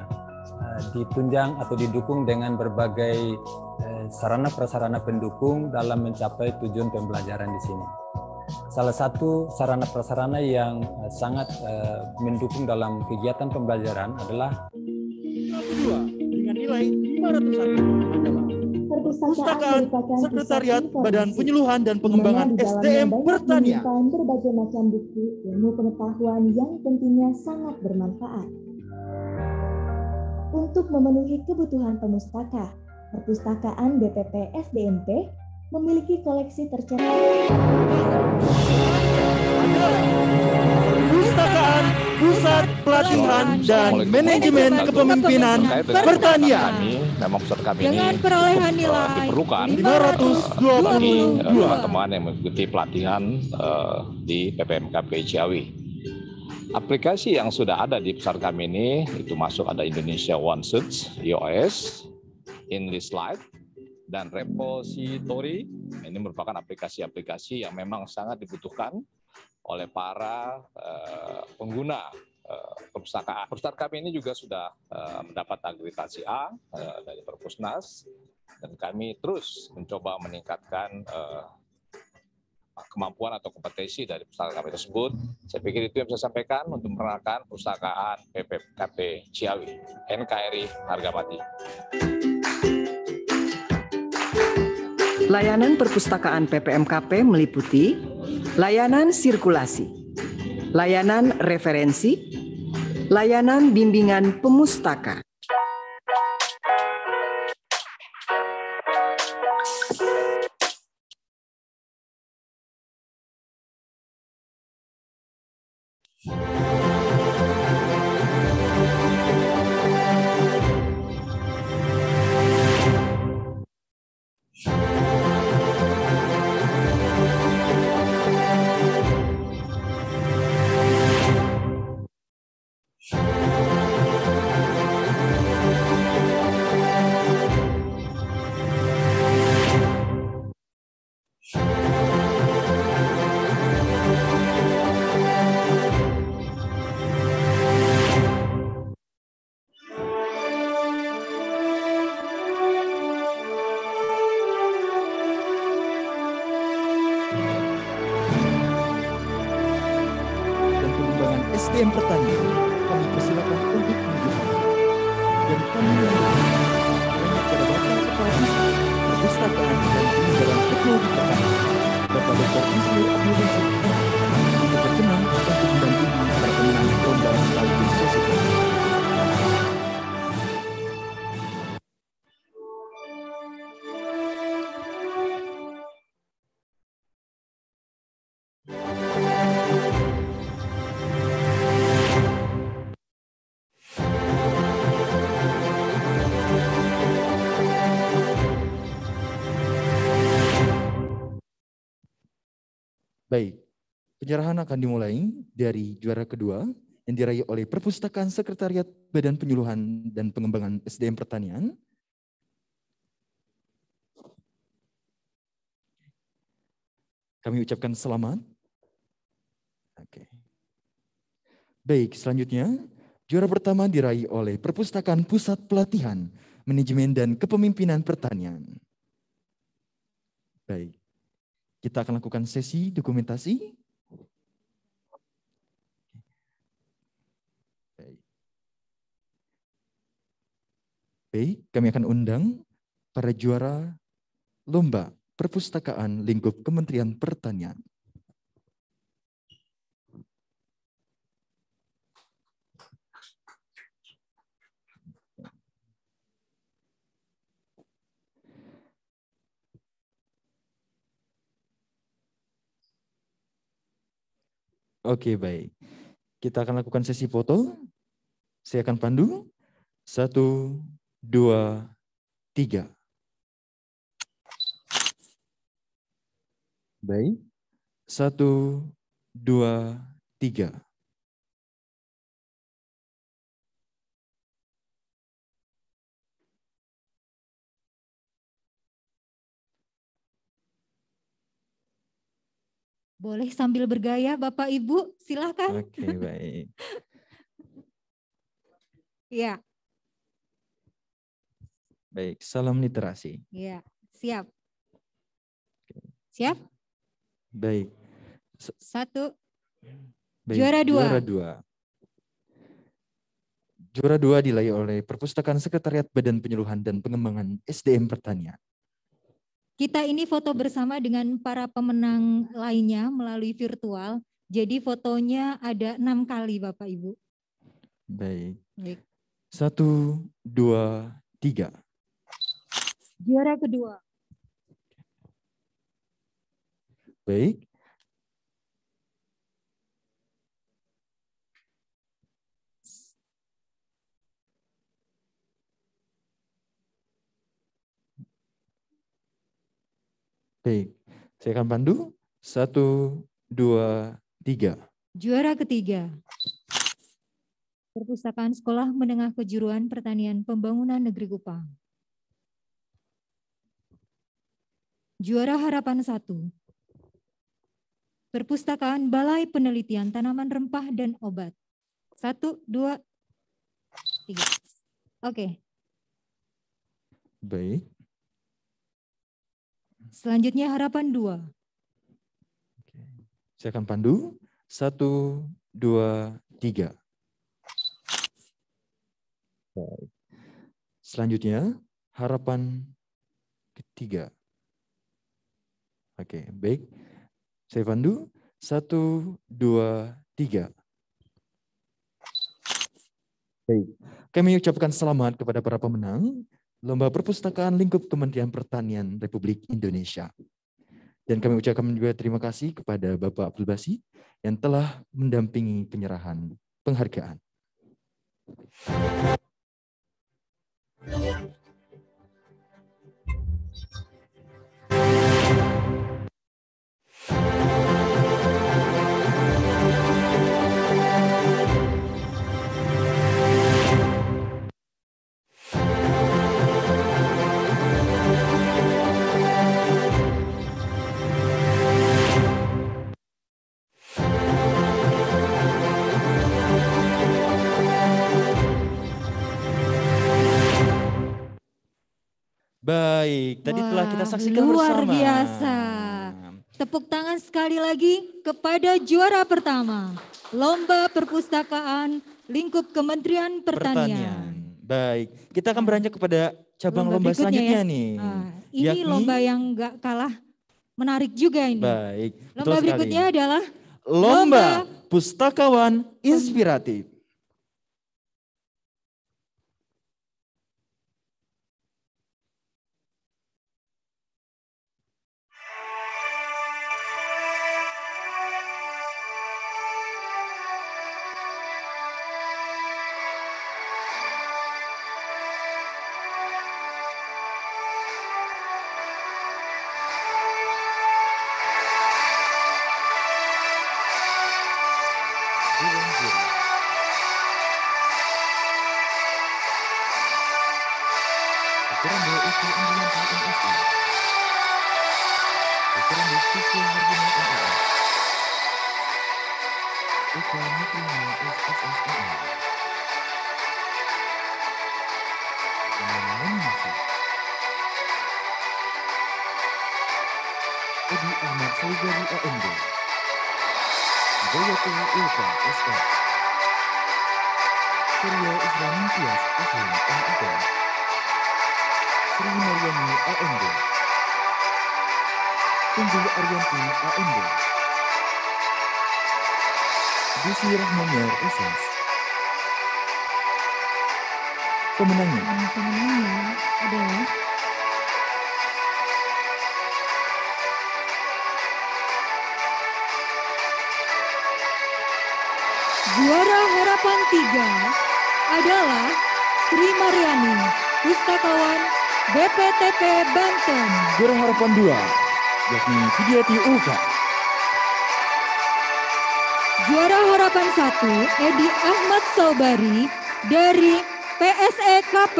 ditunjang atau didukung dengan berbagai sarana prasarana pendukung dalam mencapai tujuan pembelajaran di sini. Salah satu sarana prasarana yang sangat mendukung dalam kegiatan pembelajaran adalah dengan nilai 501 adalah Perpustakaan Sekretariat Badan Penyuluhan dan Pengembangan SDM Pertanian. Berbagai macam buku ilmu pengetahuan yang tentunya sangat bermanfaat. Untuk memenuhi kebutuhan pemustaka, Perpustakaan BPP SDMP memiliki koleksi tercetak. Perpustakaan Pusat Pelatihan dan Manajemen Kepemimpinan Pertanian. Memang pusat kami dengan ini perolehan nilai diperlukan 522 bagi teman-teman yang mengikuti pelatihan di PPMKP Ciawi. Aplikasi yang sudah ada di pusat kami ini itu masuk ada Indonesia One Search, iOS, English Lite, dan Repository. Ini merupakan aplikasi-aplikasi yang memang sangat dibutuhkan oleh para pengguna perpustakaan. Perpustakaan kami ini juga sudah mendapat akreditasi A dari Perpusnas, dan kami terus mencoba meningkatkan kemampuan atau kompetensi dari perpustakaan kami tersebut. Saya pikir itu yang bisa saya sampaikan untuk memperkenalkan perpustakaan PPMKP Ciawi, NKRI Hargamati. Layanan perpustakaan PPMKP meliputi layanan sirkulasi, layanan referensi, layanan bimbingan pemustaka. SDM Pertanian, kami persilakan untuk menunjukkan. Dan kami banyak pada Bapak Kepala Pusat Perpustakaan dan Penyebaran Teknologi Pertanian, Bapak Dr. Ismail Abdul Razak, yang berkenan untuk mendampingi para pemenang lomba sekaligus sesi. Baik, penyerahan akan dimulai dari juara kedua yang diraih oleh Perpustakaan Sekretariat Badan Penyuluhan dan Pengembangan SDM Pertanian. Kami ucapkan selamat. Oke. Baik, selanjutnya juara pertama diraih oleh Perpustakaan Pusat Pelatihan, Manajemen dan Kepemimpinan Pertanian. Baik. Kita akan lakukan sesi dokumentasi. Baik, kami akan undang para juara lomba perpustakaan lingkup Kementerian Pertanian. Oke, baik. Kita akan lakukan sesi foto. Saya akan pandu. 1, 2, 3. Baik. 1, 2, 3. Boleh sambil bergaya Bapak Ibu, silakan. Oke, baik. Ya. Baik, salam literasi. Iya, siap. Siap? Baik. Satu. Baik, Juara dua. Juara dua diraih oleh Perpustakaan Sekretariat Badan Penyuluhan dan Pengembangan SDM Pertanian. Kita ini foto bersama dengan para pemenang lainnya melalui virtual. Jadi fotonya ada 6 kali Bapak Ibu. Baik. 1, 2, 3. Juara kedua. Baik. Baik, saya akan pandu. 1, 2, 3. Juara ketiga. Perpustakaan Sekolah Menengah Kejuruan Pertanian Pembangunan Negeri Kupang. Juara harapan 1. Perpustakaan Balai Penelitian Tanaman Rempah dan Obat. 1, 2, 3. Oke. Baik. Selanjutnya harapan 2. Saya akan pandu. 1, 2, 3. Baik. Selanjutnya harapan ketiga. Oke, baik. Saya pandu. 1, 2, 3. Baik. Kami ucapkan selamat kepada para pemenang Lomba Perpustakaan Lingkup Kementerian Pertanian Republik Indonesia. Dan kami ucapkan juga terima kasih kepada Bapak Abdul Basi yang telah mendampingi penyerahan penghargaan. Baik, tadi telah kita saksikan luar bersama. biasa. Tepuk tangan sekali lagi kepada juara pertama. Lomba Perpustakaan Lingkup Kementerian Pertanian. Baik, kita akan beranjak kepada cabang lomba selanjutnya ya. nih. Ini lomba yang gak kalah menarik juga ini. Baik, lomba berikutnya adalah Lomba Pustakawan Inspiratif. Edi Ahmad Saigari AMD, Jayatul Ilka SF, Surya Islam Tias SHM MIK, Sri Maryani AMD, Tunjul Arianti AMD, Desi Rahmaniar SS. Pemenangnya adalah juara harapan 3 adalah Sri Maryani, Pustakawan BPTP Banten. Juara harapan 2 yakni Fidiati Ulfa. Juara harapan 1 Edi Ahmad Saubari dari PSEKP.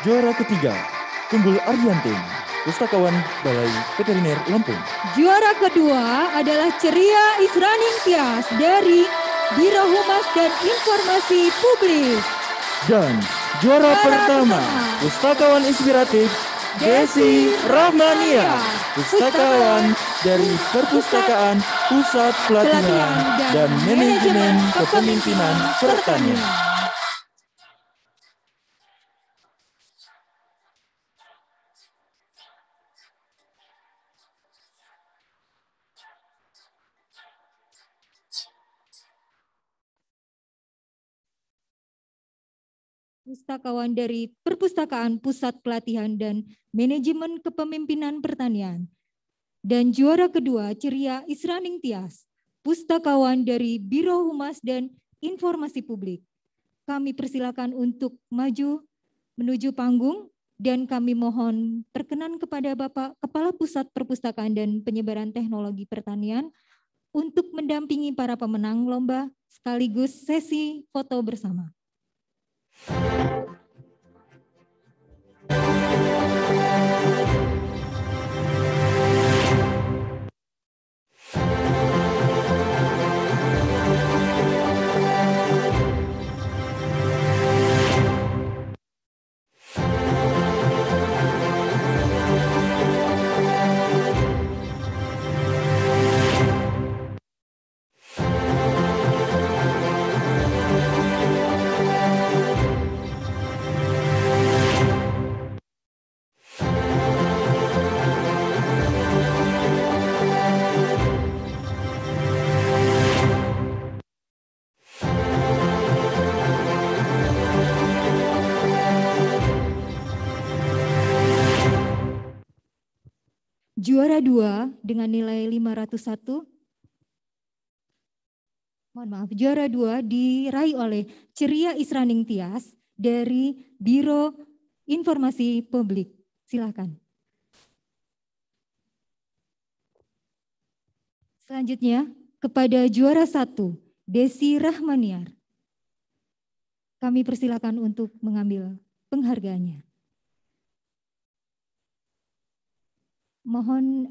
Juara ketiga Tunggul Arianti, Pustakawan Balai Veteriner Lampung. Juara kedua adalah Ceria Israning Tias dari Biro Humas dan Informasi Publik. Dan Juara pertama, Pustakawan Inspiratif Desi Rahmania, pustakawan dari Perpustakaan Pusat Pelatihan dan Manajemen Kepemimpinan Pertanian. Pustakawan dari Perpustakaan Pusat Pelatihan dan Manajemen Kepemimpinan Pertanian. Dan juara kedua, Ceria Israning Tias, pustakawan dari Biro Humas dan Informasi Publik. Kami persilakan untuk maju menuju panggung dan kami mohon perkenan kepada Bapak Kepala Pusat Perpustakaan dan Penyebaran Teknologi Pertanian untuk mendampingi para pemenang lomba sekaligus sesi foto bersama. Juara 2 dengan nilai 501. Mohon maaf, juara 2 diraih oleh Ceria Israning Tias dari Biro Informasi Publik. Silakan. Selanjutnya kepada juara 1, Desi Rahmaniar. Kami persilakan untuk mengambil penghargaannya. Mohon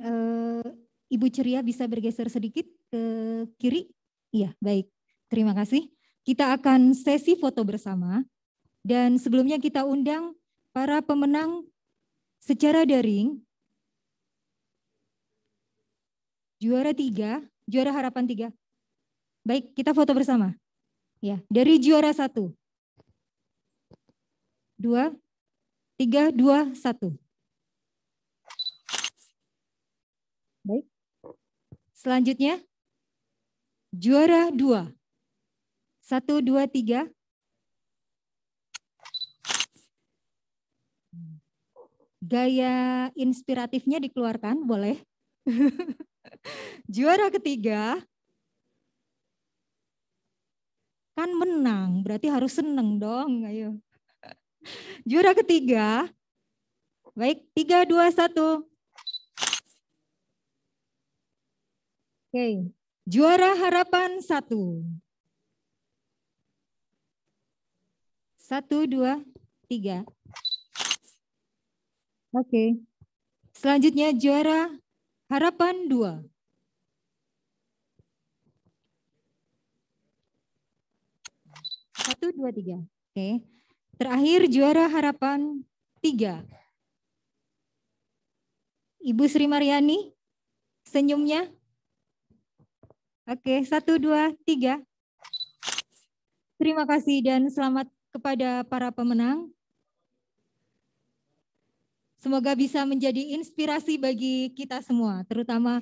Ibu Ceria bisa bergeser sedikit ke kiri. Iya, baik. Terima kasih. Kita akan sesi foto bersama. Dan sebelumnya kita undang para pemenang secara daring. Juara 3, juara harapan 3. Baik, kita foto bersama. Ya, dari juara 1. 2, 3, 2, 1. Baik. Selanjutnya, juara 2. 1, 2, 3. Gaya inspiratifnya dikeluarkan, boleh. Juara ketiga. Kan menang, berarti harus seneng dong. Ayo. Juara ketiga. Baik, 3, 2, 1. Oke, juara harapan 1. 1, 2, 3. Oke. Selanjutnya juara harapan 2. 1, 2, 3. Oke. Terakhir juara harapan 3. Ibu Sri Mariani, senyumnya. Oke, 1, 2, 3. Terima kasih dan selamat kepada para pemenang. Semoga bisa menjadi inspirasi bagi kita semua, terutama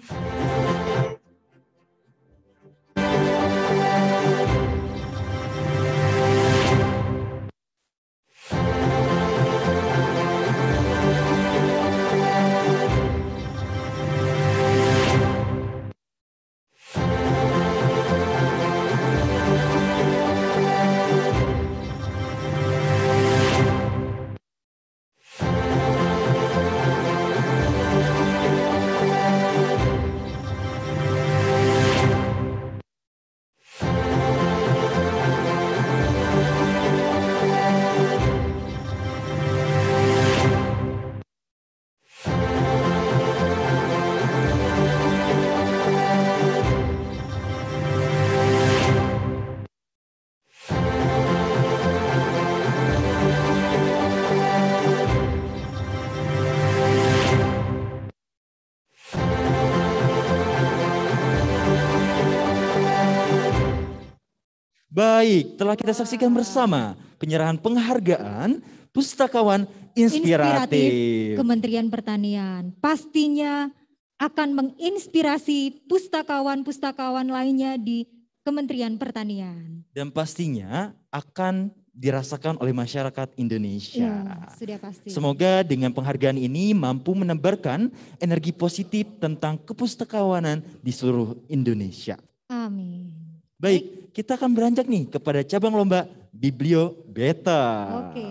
Baik, telah kita saksikan bersama penyerahan penghargaan Pustakawan Inspiratif Kementerian Pertanian. Pastinya akan menginspirasi pustakawan-pustakawan lainnya di Kementerian Pertanian. Dan pastinya akan dirasakan oleh masyarakat Indonesia. Ya, sudah pasti. Semoga dengan penghargaan ini mampu menebarkan energi positif tentang kepustakawanan di seluruh Indonesia. Amin. Baik, kita akan beranjak nih kepada cabang lomba Biblio Battle. Oke.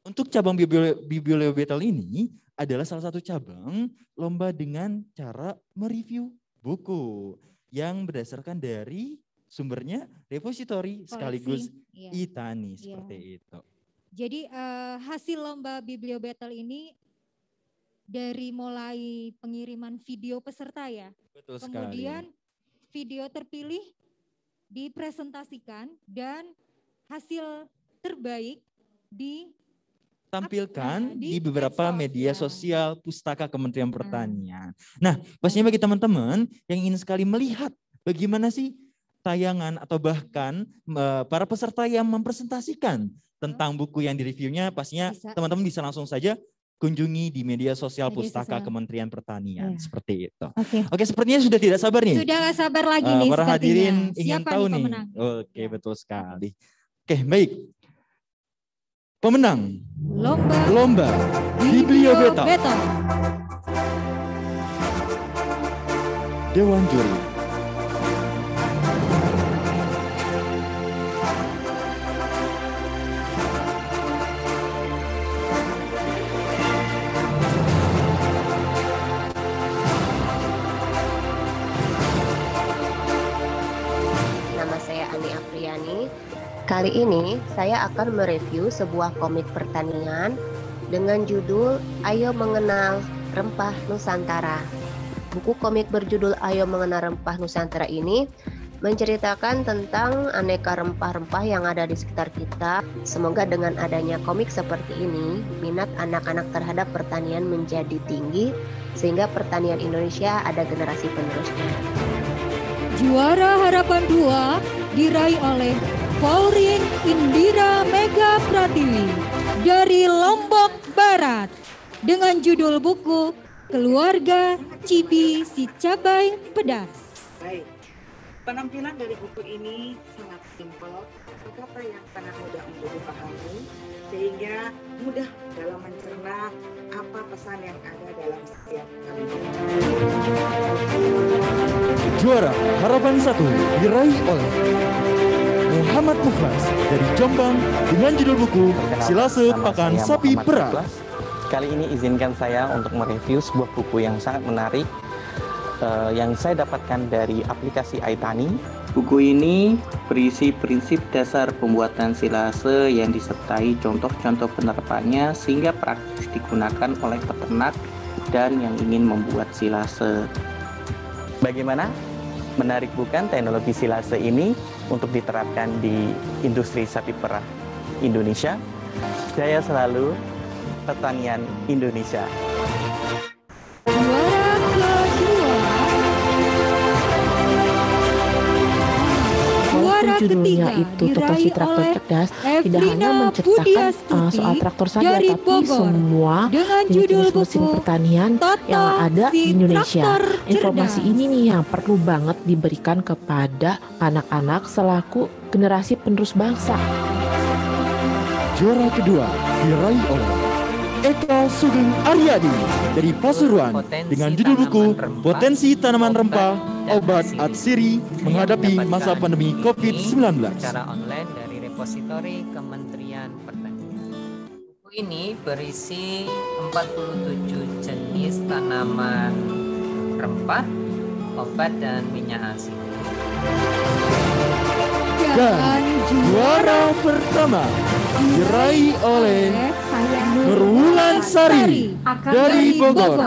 Untuk cabang Biblio Battle ini adalah salah satu cabang lomba dengan cara mereview buku yang berdasarkan dari sumbernya repositori sekaligus ITANI seperti itu. Jadi hasil lomba Biblio Battle ini dari mulai pengiriman video peserta ya. Betul Kemudian sekali. video terpilih dipresentasikan dan hasil terbaik ditampilkan di beberapa media sosial Pustaka Kementerian Pertanian. Nah, pastinya bagi teman-teman yang ingin sekali melihat bagaimana sih tayangan atau bahkan para peserta yang mempresentasikan tentang buku yang direviewnya, pastinya teman-teman bisa langsung saja kunjungi di media sosial Pustaka Kementerian Pertanian. Seperti itu. Oke, sepertinya sudah tidak sabar nih. Sudah gak sabar lagi nih para hadirin ingin Siapa tahu nih. Oke, betul sekali. Oke, baik. Pemenang lomba Biblio Battle. Dewan Juri. Nama saya Ani Apriani. Kali ini saya akan mereview sebuah komik pertanian dengan judul Ayo Mengenal Rempah Nusantara. Buku komik berjudul Ayo Mengenal Rempah Nusantara ini menceritakan tentang aneka rempah-rempah yang ada di sekitar kita. Semoga dengan adanya komik seperti ini, minat anak-anak terhadap pertanian menjadi tinggi, sehingga pertanian Indonesia ada generasi penerusnya. Juara Harapan 2 diraih oleh Pauline Indira Mega Pratiwi dari Lombok Barat dengan judul buku Keluarga Cibi Si Cabai Pedas. Baik, penampilan dari buku ini sangat simpel, kata yang sangat mudah untuk dipahami, sehingga mudah dalam mencerna apa pesan yang ada dalam setiap kalimat. Juara Harapan 1 diraih oleh Muhammad Mukhlas dari Jombang dengan judul buku Silase Pakan Sapi Perah. Kali ini izinkan saya untuk mereview sebuah buku yang sangat menarik yang saya dapatkan dari aplikasi Aitani. Buku ini berisi prinsip dasar pembuatan silase yang disertai contoh-contoh penerapannya sehingga praktis digunakan oleh peternak dan yang ingin membuat silase. Bagaimana? Menarik bukan teknologi silase ini untuk diterapkan di industri sapi perah Indonesia? Jaya selalu, pertanian Indonesia. Juara judulnya itu Totosi Traktor Cerdas, tidak hanya menceritakan soal traktor saja, tapi semua jenis mesin pertanian yang ada di Indonesia. Informasi ini nih yang perlu banget diberikan kepada anak-anak selaku generasi penerus bangsa. Juara kedua diraih oleh Eka Sugeng Aryadi dari Pasuruan dengan judul buku Potensi Tanaman Rempah Obat Atsiri Menghadapi Masa Pandemi COVID-19. Secara online dari repositori Kementerian Pertanian. Buku ini berisi 47 jenis tanaman rempah, obat, dan minyak asin. Dan juara pertama diraih oleh Nurwulan Sari dari Bogor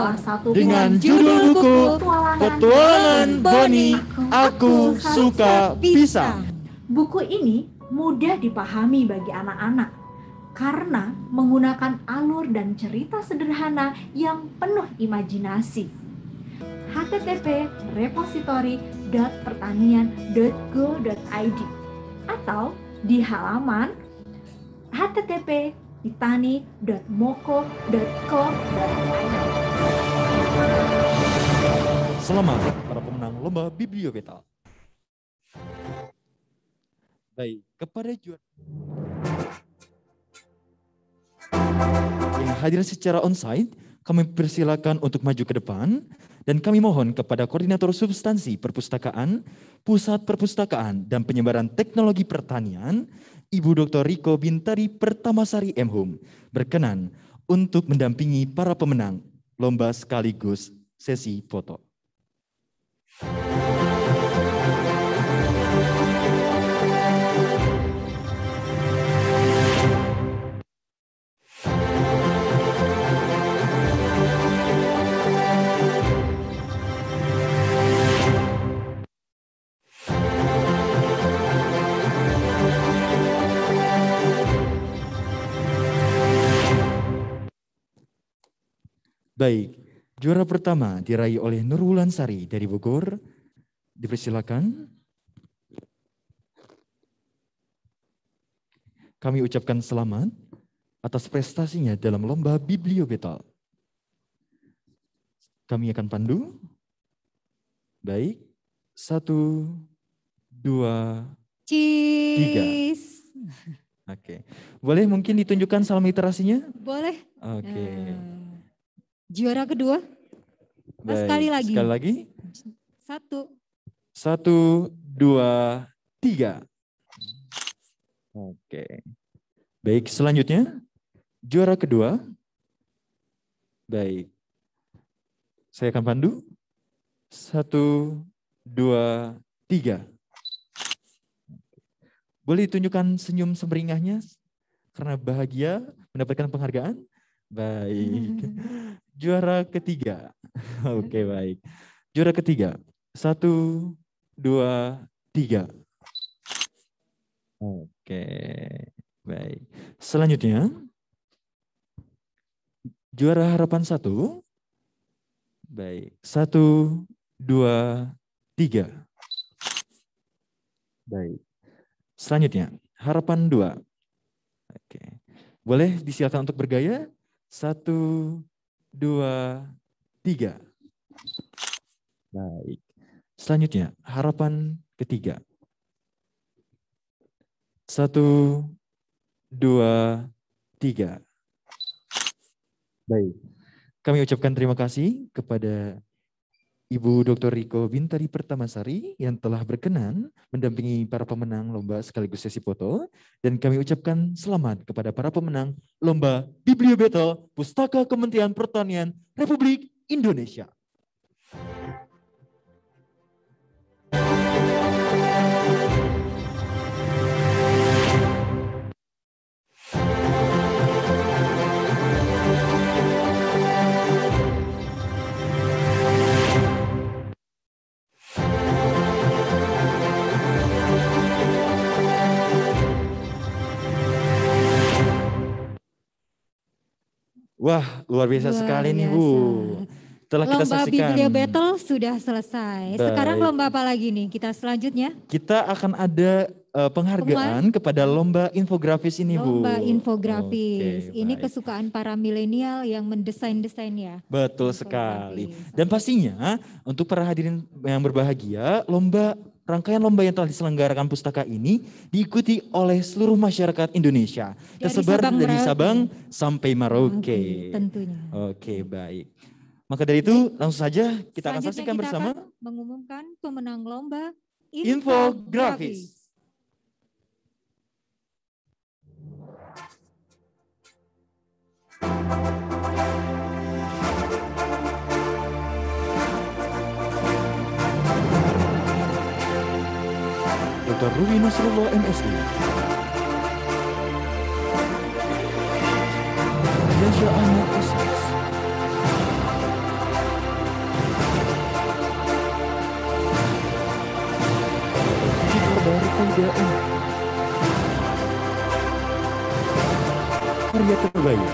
dengan judul buku Petualangan Boni Aku Suka Pisang. Buku ini mudah dipahami bagi anak-anak karena menggunakan alur dan cerita sederhana yang penuh imajinasi. http://repositori itani.pertanian.go.id atau di halaman http://itani.moko.co.id. Selamat para pemenang lomba Bibliobetal. Baik, kepada juara yang hadir secara onsite, kami persilakan untuk maju ke depan dan kami mohon kepada Koordinator Substansi Perpustakaan, Pusat Perpustakaan dan Penyebaran Teknologi Pertanian, Ibu Dr. Riko Bintari Pertamasari MHum, berkenan untuk mendampingi para pemenang lomba sekaligus sesi foto. Baik, juara pertama diraih oleh Nurwulan Sari dari Bogor. Dipersilakan. Kami ucapkan selamat atas prestasinya dalam lomba Bibliobetal. Kami akan pandu. Baik, 1, 2, 3. Oke, boleh mungkin ditunjukkan salam literasinya? Boleh. Oke. Juara kedua. Baik, Sekali lagi. Sekali lagi. 1, 2, 3. Oke. Baik, selanjutnya juara kedua. Baik. Saya akan pandu. 1, 2, 3. Boleh ditunjukkan senyum semeringahnya karena bahagia mendapatkan penghargaan? Baik. Juara ketiga. Oke, baik. Juara ketiga. 1, 2, 3. Oke, baik. Selanjutnya, juara harapan 1. Baik, 1, 2, 3. Baik. Selanjutnya, harapan 2. Oke. Boleh disilakan untuk bergaya? 1, 2, 3. Baik. Selanjutnya, harapan ketiga. 1, 2, 3. Baik. Kami ucapkan terima kasih kepada Ibu Dr. Riko Bintari Pertamasari yang telah berkenan mendampingi para pemenang lomba sekaligus sesi foto. Dan kami ucapkan selamat kepada para pemenang lomba Bibliobetal Pustaka Kementerian Pertanian Republik Indonesia. Wah, luar biasa sekali nih Bu. Telah kita saksikan. Lomba Bibliobetal sudah selesai. Baik. Sekarang lomba apa lagi nih? Kita selanjutnya. Kita akan ada penghargaan kepada lomba infografis ini Bu. Lomba infografis. Oke, Ini baik. kesukaan para milenial yang mendesain-desain ya. Betul sekali. Dan pastinya untuk para hadirin yang berbahagia, rangkaian lomba yang telah diselenggarakan pustaka ini diikuti oleh seluruh masyarakat Indonesia. Tersebar dari Sabang sampai Merauke. Tentunya. Oke, baik. Maka dari itu langsung saja kita akan Selanjutnya saksikan kita bersama akan mengumumkan pemenang lomba infografis. Dr. Ruhi Nasrullah MSI, Yasha Ahmad SS, Dari Faida M, karya terbaik.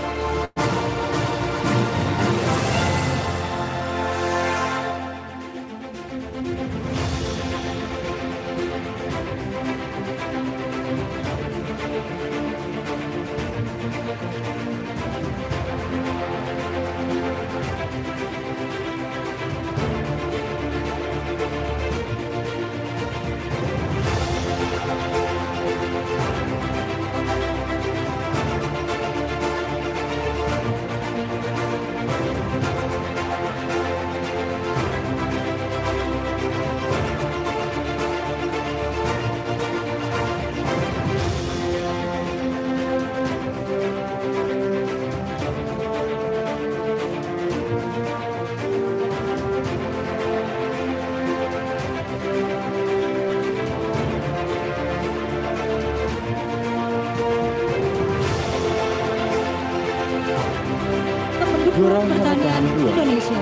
Pertanian Indonesia.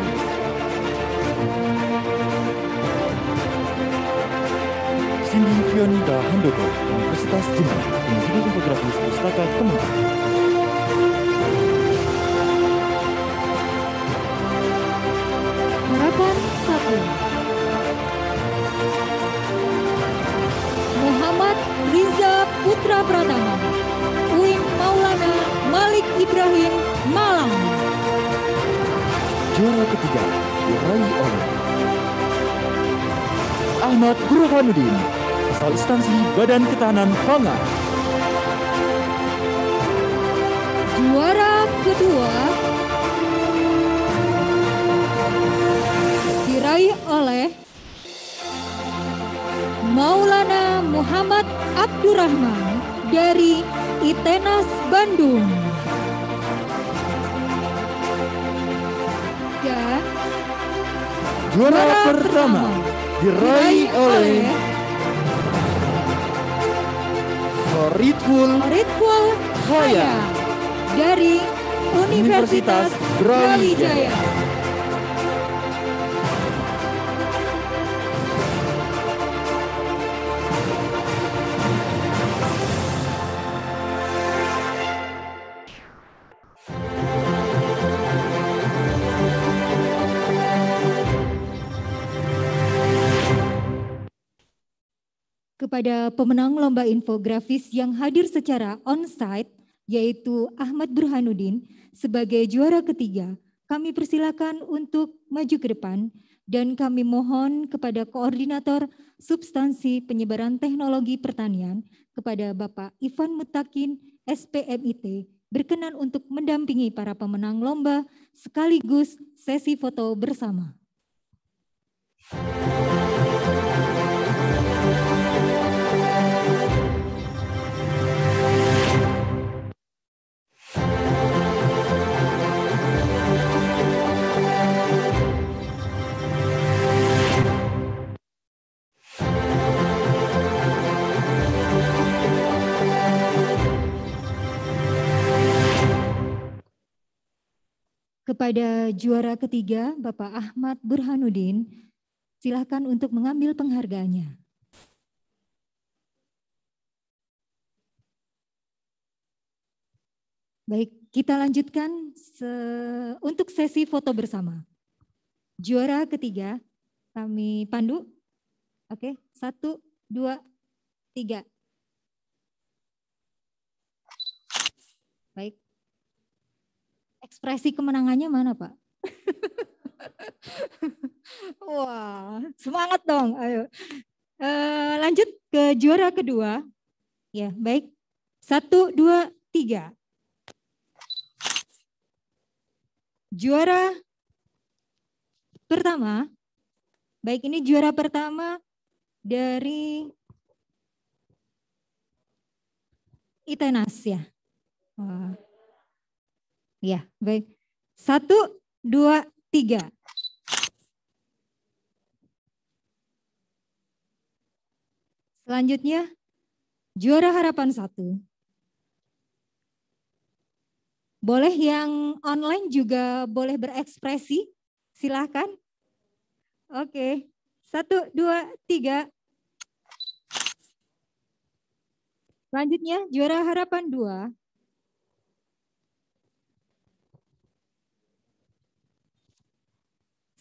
Cindy Fionita Handoko, Universitas Jember, dengan judul infografis Pustaka Kementerian. Harapan 1. Muhammad Riza Putra Pratama, UIN Maulana Malik Ibrahim, Malang. Juara ketiga diraih oleh Ahmad Burhanuddin, asal instansi Badan Ketahanan Pangan. Juara kedua diraih oleh Maulana Muhammad Abdurrahman dari ITENAS Bandung. Dan Juara pertama diraih oleh Faridful Khaya dari Universitas Brawijaya. Kepada pemenang lomba infografis yang hadir secara on-site, yaitu Ahmad Burhanuddin, sebagai juara ketiga, kami persilakan untuk maju ke depan dan kami mohon kepada Koordinator Substansi Penyebaran Teknologi Pertanian kepada Bapak Ivan Mutakin, SPMIT, berkenan untuk mendampingi para pemenang lomba sekaligus sesi foto bersama. Kepada juara ketiga, Bapak Ahmad Burhanuddin, silakan untuk mengambil penghargaannya. Baik, kita lanjutkan untuk sesi foto bersama. Juara ketiga, kami pandu. Oke, 1, 2, 3. Baik. Ekspresi kemenangannya mana, Pak? Wah, semangat dong. Ayo. Lanjut ke juara kedua. Ya, baik. 1, 2, 3. Juara pertama. Baik, ini juara pertama dari ITENAS ya. Wah. Ya, baik. 1, 2, 3. Selanjutnya, juara harapan 1. Boleh yang online juga boleh berekspresi, silakan. Oke, 1, 2, 3. Selanjutnya, juara harapan 2.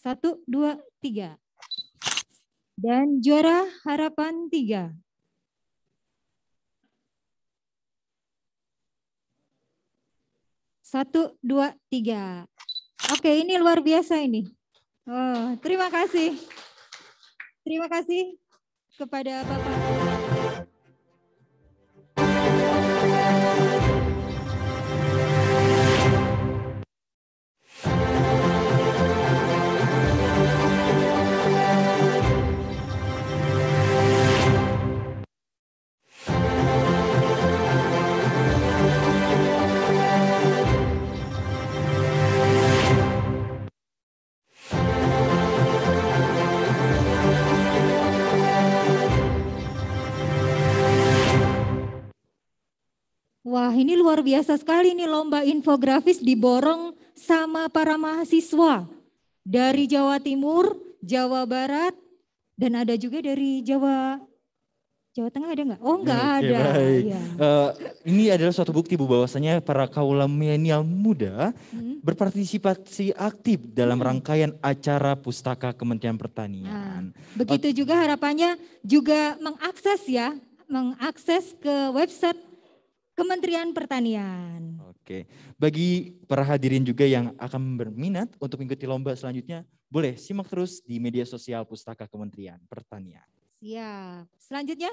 Satu, 2, 3. Dan juara harapan 3. Satu, 2, 3. Oke, ini luar biasa ini. Oh, terima kasih. Terima kasih kepada Bapak. Wah, ini luar biasa sekali nih lomba infografis diborong sama para mahasiswa dari Jawa Timur, Jawa Barat, dan ada juga dari Jawa Tengah, ada nggak? Oh, nggak ada. Baik. Ya. Ini adalah suatu bukti Bu bahwasanya para kaula milenial muda berpartisipasi aktif dalam rangkaian acara Pustaka Kementerian Pertanian. Begitu juga harapannya juga mengakses ke website Kementerian Pertanian. Oke, bagi para hadirin juga yang akan berminat untuk mengikuti lomba selanjutnya, boleh simak terus di media sosial Pustaka Kementerian Pertanian. Siap. Selanjutnya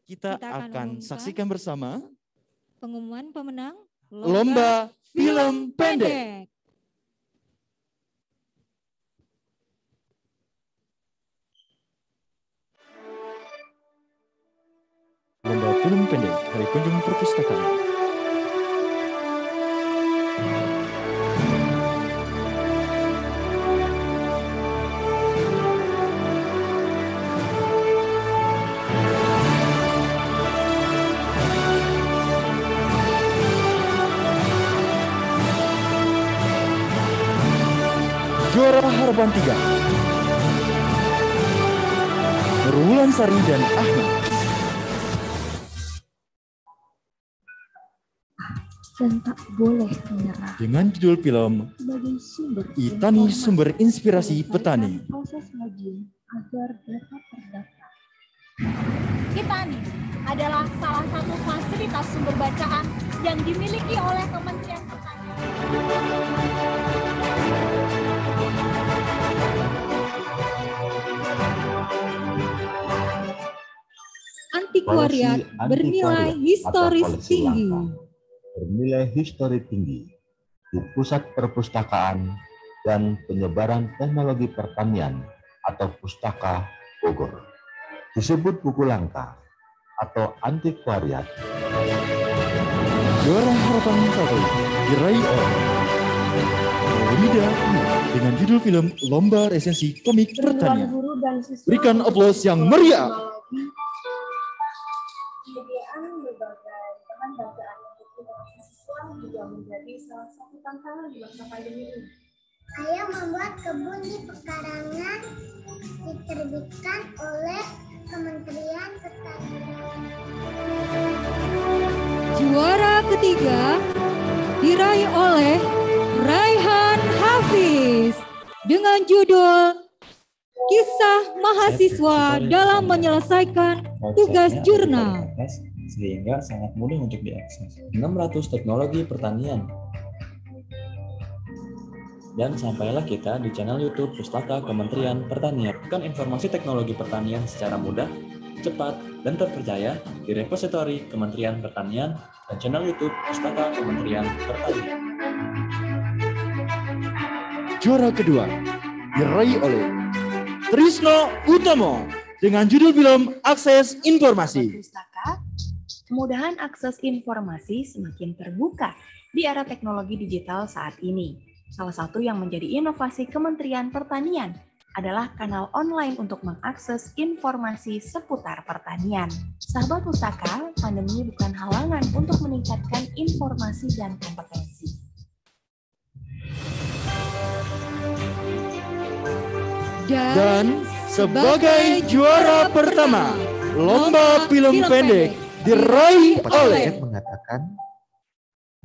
kita akan saksikan bersama pengumuman pemenang Lomba Film Pendek. Lomba Film Pendek Hari Kunjung Perpustakaan. Juara Harapan 3 Nurwulan Sari dan Ahmad. Dan tak boleh menyerah. Dengan judul film Sebagai sumber Itani Sumber Inspirasi Petani. proses ngaji agar dapat terdaftar. Itani adalah salah satu fasilitas sumber bacaan yang dimiliki oleh Kementerian Pertanian. Antiquariat bernilai historis tinggi. Bernilai histori tinggi di Pusat Perpustakaan dan Penyebaran Teknologi Pertanian atau Pustaka Bogor. Disebut buku langka atau antiquariat. Juara Harapan 1 diraih oleh Maulida dengan judul film Lomba Resensi Komik Pertanian. Berikan aplaus yang meriah. Penyediaan berbagai bahan bacaan untuk generasi siswa juga menjadi salah satu tantangan di masa pandemi ini. Saya membuat kebun di pekarangan diterbitkan oleh Kementerian Pertanian. Juara ketiga diraih oleh Raihan Hafiz dengan judul Kisah Mahasiswa dalam Menyelesaikan Tugas Jurnal. Sehingga sangat mudah untuk diakses. 600 teknologi pertanian. Dan sampailah kita di channel YouTube Pustaka Kementerian Pertanian. Kan informasi teknologi pertanian secara mudah, cepat, dan terpercaya di repositori Kementerian Pertanian dan channel YouTube Pustaka Kementerian Pertanian. Juara kedua diraih oleh Trisno Utomo dengan judul film Akses Informasi. Kemudahan akses informasi semakin terbuka di era teknologi digital saat ini. Salah satu yang menjadi inovasi Kementerian Pertanian adalah kanal online untuk mengakses informasi seputar pertanian. Sahabat Pustaka, pandemi bukan halangan untuk meningkatkan informasi dan kompetensi. Dan sebagai juara pertama, Lomba Film Pendek diraih oleh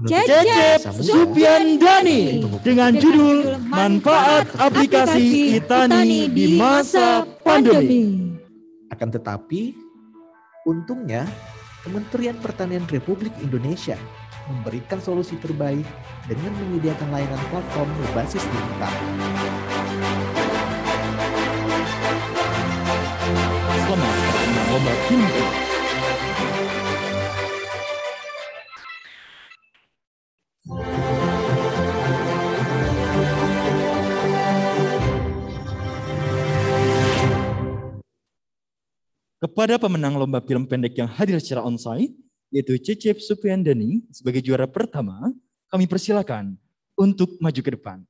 Cecep Supiandani dengan judul Manfaat Aplikasi Itani di Masa Pandemi. Akan tetapi, untungnya Kementerian Pertanian Republik Indonesia memberikan solusi terbaik dengan menyediakan layanan platform berbasis digital. Selamat menang Lomba Film Pendek. Kepada pemenang lomba film pendek yang hadir secara onsite, yaitu Cecep Supiandani sebagai juara pertama, kami persilakan untuk maju ke depan.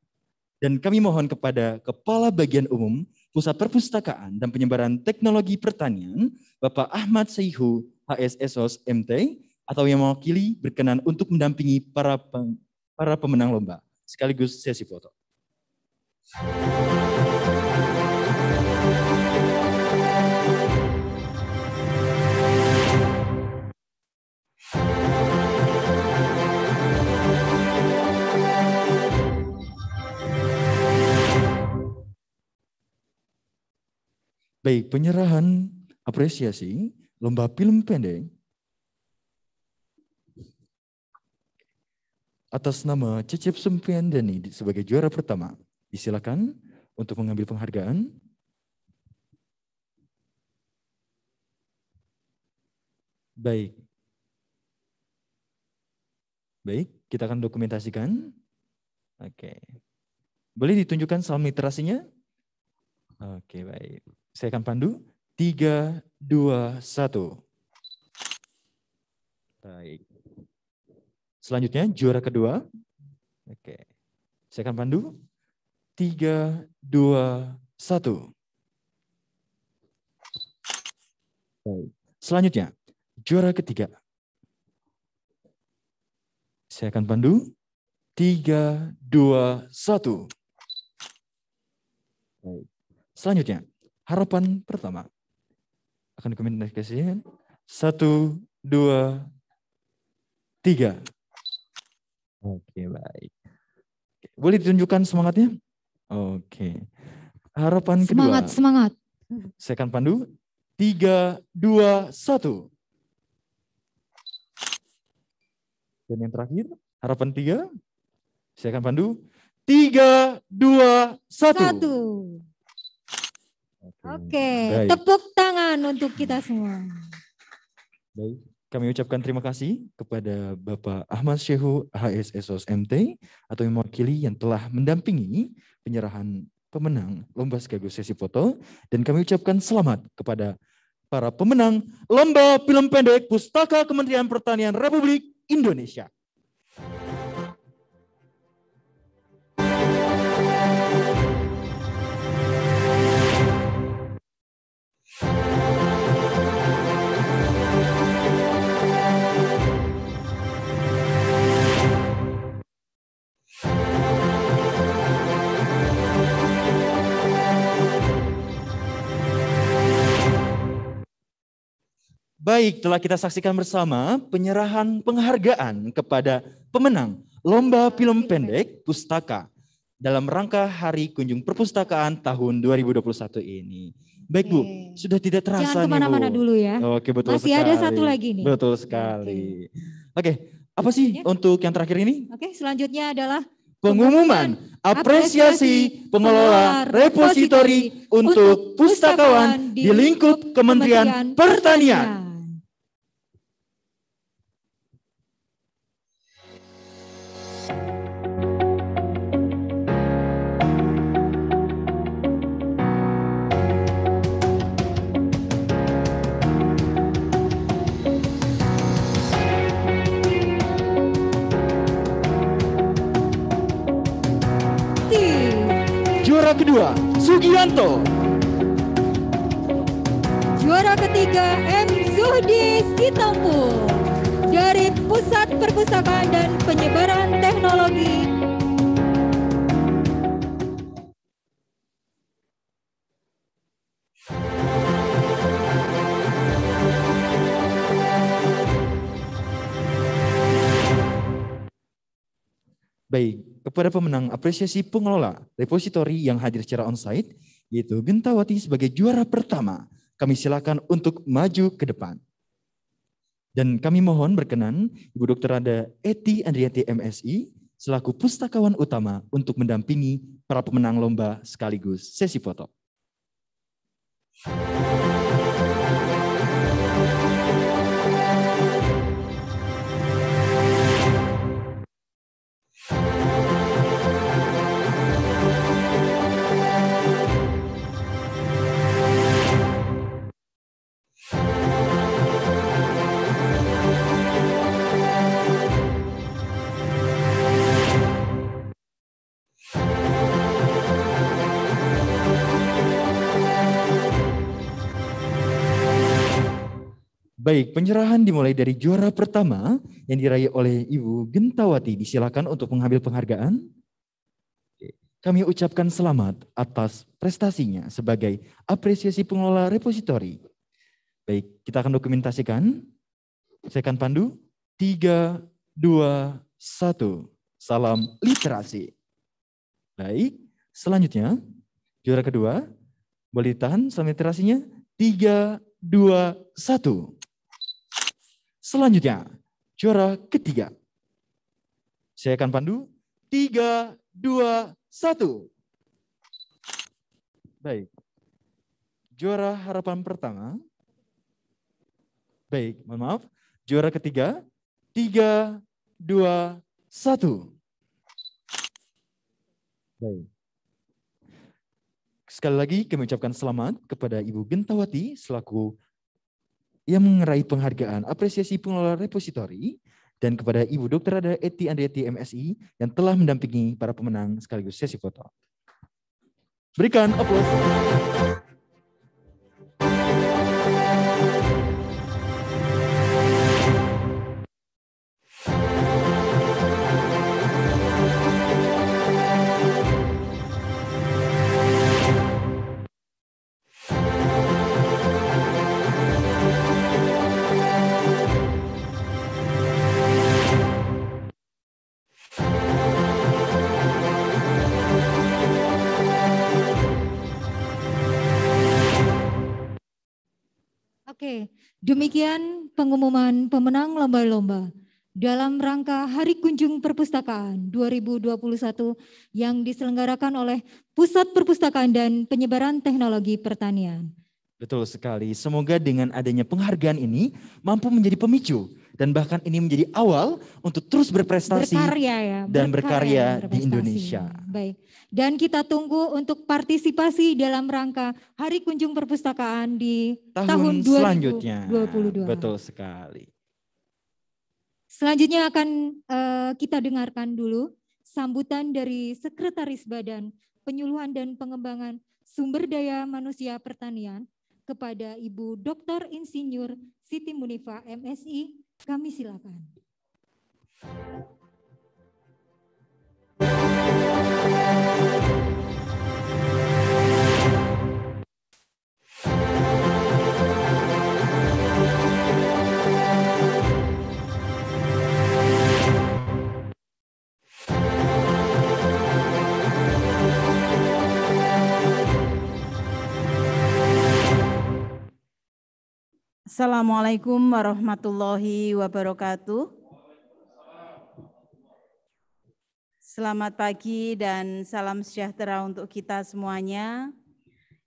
Dan kami mohon kepada Kepala Bagian Umum Pusat Perpustakaan dan Penyebaran Teknologi Pertanian, Bapak Ahmad Saihu, HSSOS MT, atau yang mewakili berkenan untuk mendampingi para pemenang lomba. sekaligus sesi foto. Baik, penyerahan apresiasi lomba film pendek atas nama Cecep Sempiandani sebagai juara pertama. Disilakan untuk mengambil penghargaan. Baik. Baik, kita akan dokumentasikan. Oke. Boleh ditunjukkan salam literasinya? Oke, baik. Saya akan pandu. 3, 2, 1. Baik. Selanjutnya juara kedua. Oke. Saya akan pandu. 3, 2, 1. Baik. Selanjutnya juara ketiga. Saya akan pandu. 3, 2, 1. Baik. Selanjutnya harapan pertama. Akan dikomunikasikan. 1, 2, 3. Oke, baik. Boleh ditunjukkan semangatnya? Oke. Harapan kedua. Semangat. Saya akan pandu. 3, 2, 1. Dan yang terakhir, harapan 3. Saya akan pandu. 3, 2, 1. Oke, baik. tepuk tangan untuk kita semua. Baik, kami ucapkan terima kasih kepada Bapak Ahmad Syekhu HSSOS MT atau yang mewakili yang telah mendampingi penyerahan pemenang lomba sekaligus sesi foto, dan kami ucapkan selamat kepada para pemenang lomba film pendek Pustaka Kementerian Pertanian Republik Indonesia. Baik, telah kita saksikan bersama penyerahan penghargaan kepada pemenang Lomba Film Pendek Pustaka dalam rangka Hari Kunjung Perpustakaan tahun 2021 ini. Baik Bu, sudah tidak terasa Jangan kemana-mana dulu ya. Oke, betul Masih sekali. ada satu lagi nih. Betul sekali. Oke, apa sih untuk yang terakhir ini? Oke, selanjutnya adalah Pengumuman apresiasi pengelola repositori untuk pustakawan di lingkup Kementerian Pertanian. Juara kedua, Sugianto. Juara ketiga, M. Zuhdi Sitompul dari Pusat Perpustakaan dan Penyebaran Teknologi. Baik, kepada pemenang apresiasi pengelola repositori yang hadir secara onsite, yaitu Gentawati sebagai juara pertama, kami silakan untuk maju ke depan. Dan kami mohon berkenan Ibu Dr. Ada Eti Andriati MSI selaku pustakawan utama untuk mendampingi para pemenang lomba sekaligus sesi foto. Baik, penyerahan dimulai dari juara pertama yang diraih oleh Ibu Gentawati. Disilakan untuk mengambil penghargaan. Kami ucapkan selamat atas prestasinya sebagai apresiasi pengelola repositori. Baik, kita akan dokumentasikan. Saya akan pandu. 3, 2, 1. Salam literasi. Baik, selanjutnya juara kedua. Boleh ditahan salam literasinya. 3, 2, 1. Selanjutnya juara ketiga. Saya akan pandu. 3, 2, 1. Baik. Juara harapan pertama. Baik, mohon maaf. Juara ketiga. 3, 2, 1. Baik. Sekali lagi kami ucapkan selamat kepada Ibu Gentawati selaku yang meraih penghargaan apresiasi pengelola repositori dan kepada Ibu Dr. Ada Eti Andriati MSI yang telah mendampingi para pemenang sekaligus sesi foto. Berikan aplaus. Oke, demikian pengumuman pemenang lomba-lomba dalam rangka Hari Kunjung Perpustakaan 2021 yang diselenggarakan oleh Pusat Perpustakaan dan Penyebaran Teknologi Pertanian. Betul sekali. Semoga dengan adanya penghargaan ini mampu menjadi pemicu dan bahkan ini menjadi awal untuk terus berprestasi dan berkarya di Indonesia. Baik. Dan kita tunggu untuk partisipasi dalam rangka Hari Kunjung Perpustakaan di tahun 2022. Selanjutnya. Betul sekali. Selanjutnya akan kita dengarkan dulu sambutan dari Sekretaris Badan Penyuluhan dan Pengembangan Sumber Daya Manusia Pertanian kepada Ibu Dr. Insinyur Siti Munifa MSI. Kami silakan. Assalamualaikum warahmatullahi wabarakatuh. Selamat pagi dan salam sejahtera untuk kita semuanya.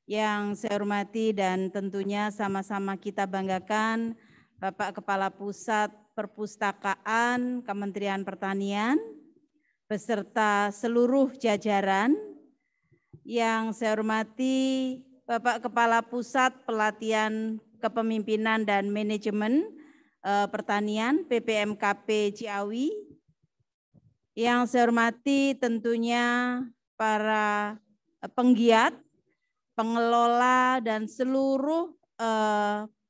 Yang saya hormati dan tentunya sama-sama kita banggakan Bapak Kepala Pusat Perpustakaan Kementerian Pertanian beserta seluruh jajaran. Yang saya hormati Bapak Kepala Pusat Pelatihan Kepemimpinan dan Manajemen Pertanian PPMKP Ciawi. Yang saya hormati tentunya para penggiat, pengelola dan seluruh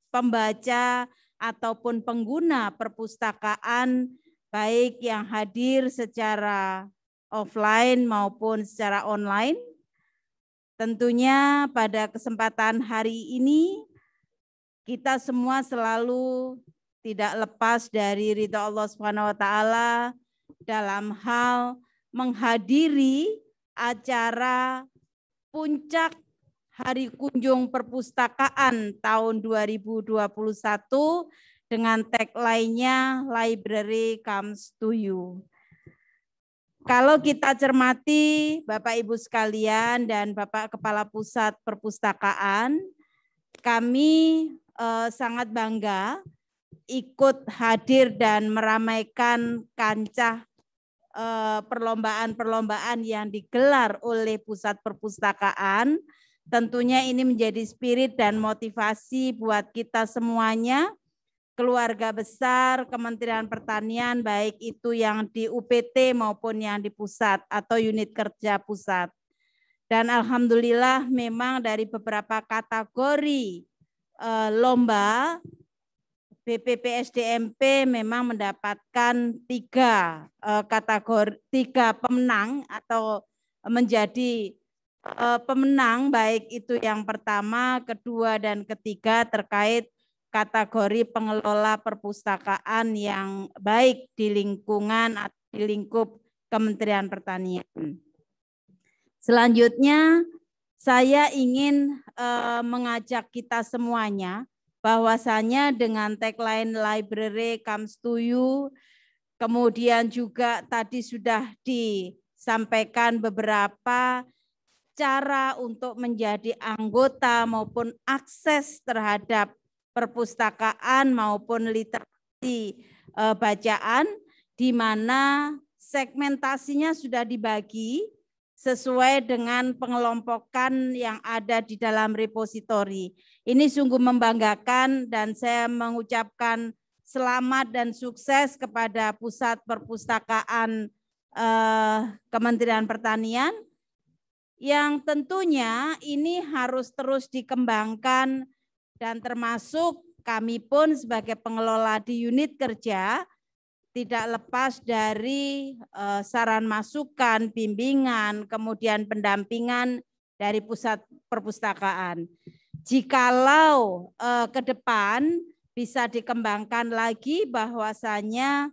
pembaca ataupun pengguna perpustakaan baik yang hadir secara offline maupun secara online. Tentunya pada kesempatan hari ini kita semua selalu tidak lepas dari ridha Allah SWT dalam hal menghadiri acara puncak Hari Kunjung Perpustakaan tahun 2021 dengan tagline-nya Library Comes to You. Kalau kita cermati Bapak Ibu sekalian dan Bapak Kepala Pusat Perpustakaan, kami sangat bangga ikut hadir dan meramaikan kancah perlombaan-perlombaan yang digelar oleh Pusat Perpustakaan. Tentunya ini menjadi spirit dan motivasi buat kita semuanya, keluarga besar Kementerian Pertanian, baik itu yang di UPT maupun yang di pusat atau unit kerja pusat. Dan alhamdulillah memang dari beberapa kategori lomba BPPSDMP memang mendapatkan tiga pemenang atau menjadi pemenang, baik itu yang pertama, kedua, dan ketiga terkait kategori pengelola perpustakaan yang baik di lingkungan atau di lingkup Kementerian Pertanian. Selanjutnya, saya ingin mengajak kita semuanya bahwasanya dengan tagline Library Comes to You, kemudian juga tadi sudah disampaikan beberapa cara untuk menjadi anggota maupun akses terhadap perpustakaan maupun literasi bacaan, di mana segmentasinya sudah dibagi sesuai dengan pengelompokan yang ada di dalam repositori. Ini sungguh membanggakan dan saya mengucapkan selamat dan sukses kepada Pusat Perpustakaan Kementerian Pertanian yang tentunya ini harus terus dikembangkan, dan termasuk kami pun sebagai pengelola di unit kerja tidak lepas dari saran masukan, bimbingan, kemudian pendampingan dari Pusat Perpustakaan. Jikalau ke depan bisa dikembangkan lagi bahwasanya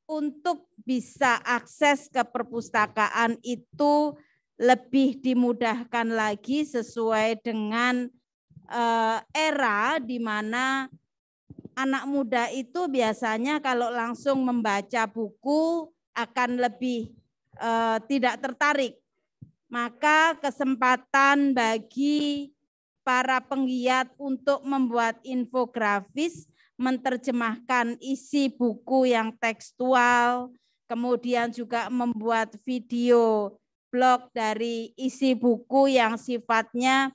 untuk bisa akses ke perpustakaan itu lebih dimudahkan lagi sesuai dengan era di mana anak muda itu biasanya kalau langsung membaca buku akan lebih tidak tertarik. Maka kesempatan bagi para penggiat untuk membuat infografis, menerjemahkan isi buku yang tekstual, kemudian juga membuat video blog dari isi buku yang sifatnya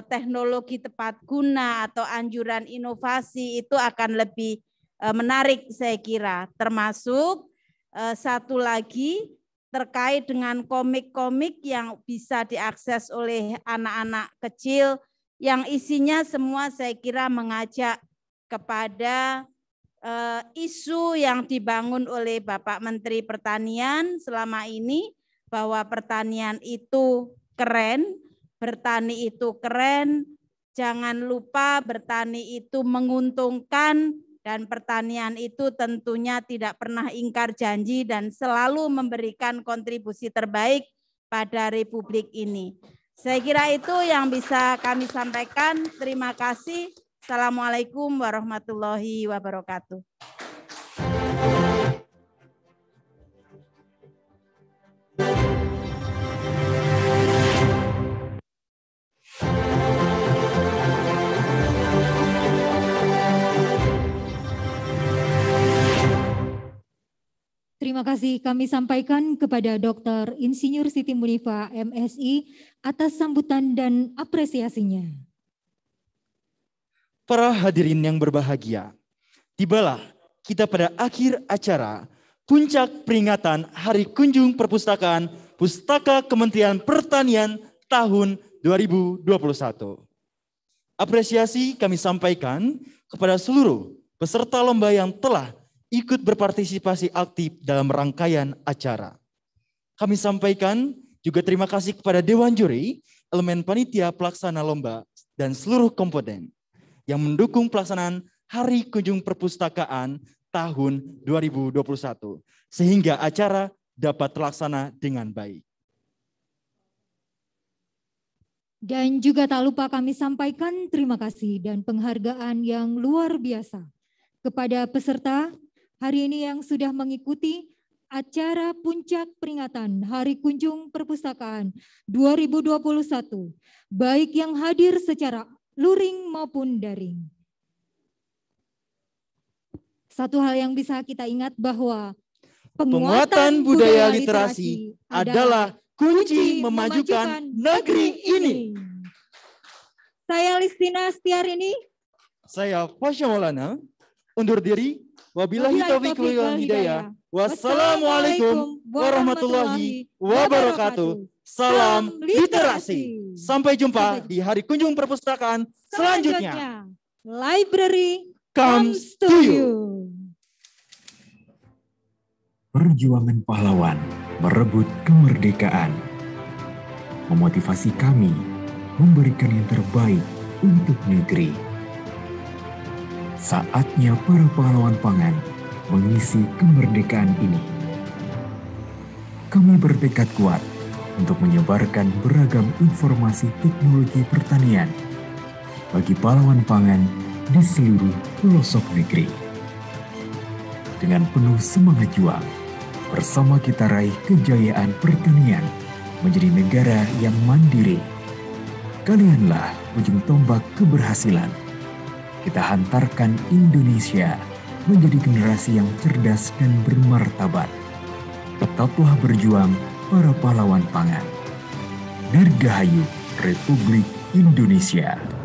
teknologi tepat guna atau anjuran inovasi, itu akan lebih menarik saya kira. Termasuk satu lagi terkait dengan komik-komik yang bisa diakses oleh anak-anak kecil yang isinya semua saya kira mengajak kepada isu yang dibangun oleh Bapak Menteri Pertanian selama ini, bahwa pertanian itu keren, bertani itu keren, jangan lupa bertani itu menguntungkan, dan pertanian itu tentunya tidak pernah ingkar janji dan selalu memberikan kontribusi terbaik pada Republik ini. Saya kira itu yang bisa kami sampaikan. Terima kasih. Assalamualaikum warahmatullahi wabarakatuh. Terima kasih kami sampaikan kepada Dr. Insinyur Siti Munifa, MSI, atas sambutan dan apresiasinya. Para hadirin yang berbahagia, tibalah kita pada akhir acara puncak peringatan Hari Kunjung Perpustakaan Pustaka Kementerian Pertanian tahun 2021. Apresiasi kami sampaikan kepada seluruh peserta lomba yang telah ikut berpartisipasi aktif dalam rangkaian acara. Kami sampaikan juga terima kasih kepada Dewan Juri, elemen panitia pelaksana lomba, dan seluruh komponen yang mendukung pelaksanaan Hari Kunjung Perpustakaan tahun 2021, sehingga acara dapat terlaksana dengan baik. Dan juga tak lupa kami sampaikan terima kasih dan penghargaan yang luar biasa kepada peserta hari ini yang sudah mengikuti acara puncak peringatan Hari Kunjung Perpustakaan 2021, baik yang hadir secara luring maupun daring. Satu hal yang bisa kita ingat bahwa penguatan budaya literasi adalah kunci memajukan negeri ini. Saya Listina Setiarini. Saya Fasya Maulana. Undur diri. Wabillahi taufiq wal hidayah. Wassalamualaikum warahmatullahi wabarakatuh. Salam literasi. Sampai jumpa di Hari Kunjung Perpustakaan selanjutnya. Library comes to you. Perjuangan pahlawan merebut kemerdekaan. Memotivasi kami memberikan yang terbaik untuk negeri. Saatnya para pahlawan pangan mengisi kemerdekaan ini. Kami bertekad kuat untuk menyebarkan beragam informasi teknologi pertanian bagi pahlawan pangan di seluruh pelosok negeri. Dengan penuh semangat juang, bersama kita raih kejayaan pertanian menjadi negara yang mandiri. Kalianlah ujung tombak keberhasilan. Kita hantarkan Indonesia menjadi generasi yang cerdas dan bermartabat. Tetaplah berjuang para pahlawan pangan. Dirgahayu Republik Indonesia.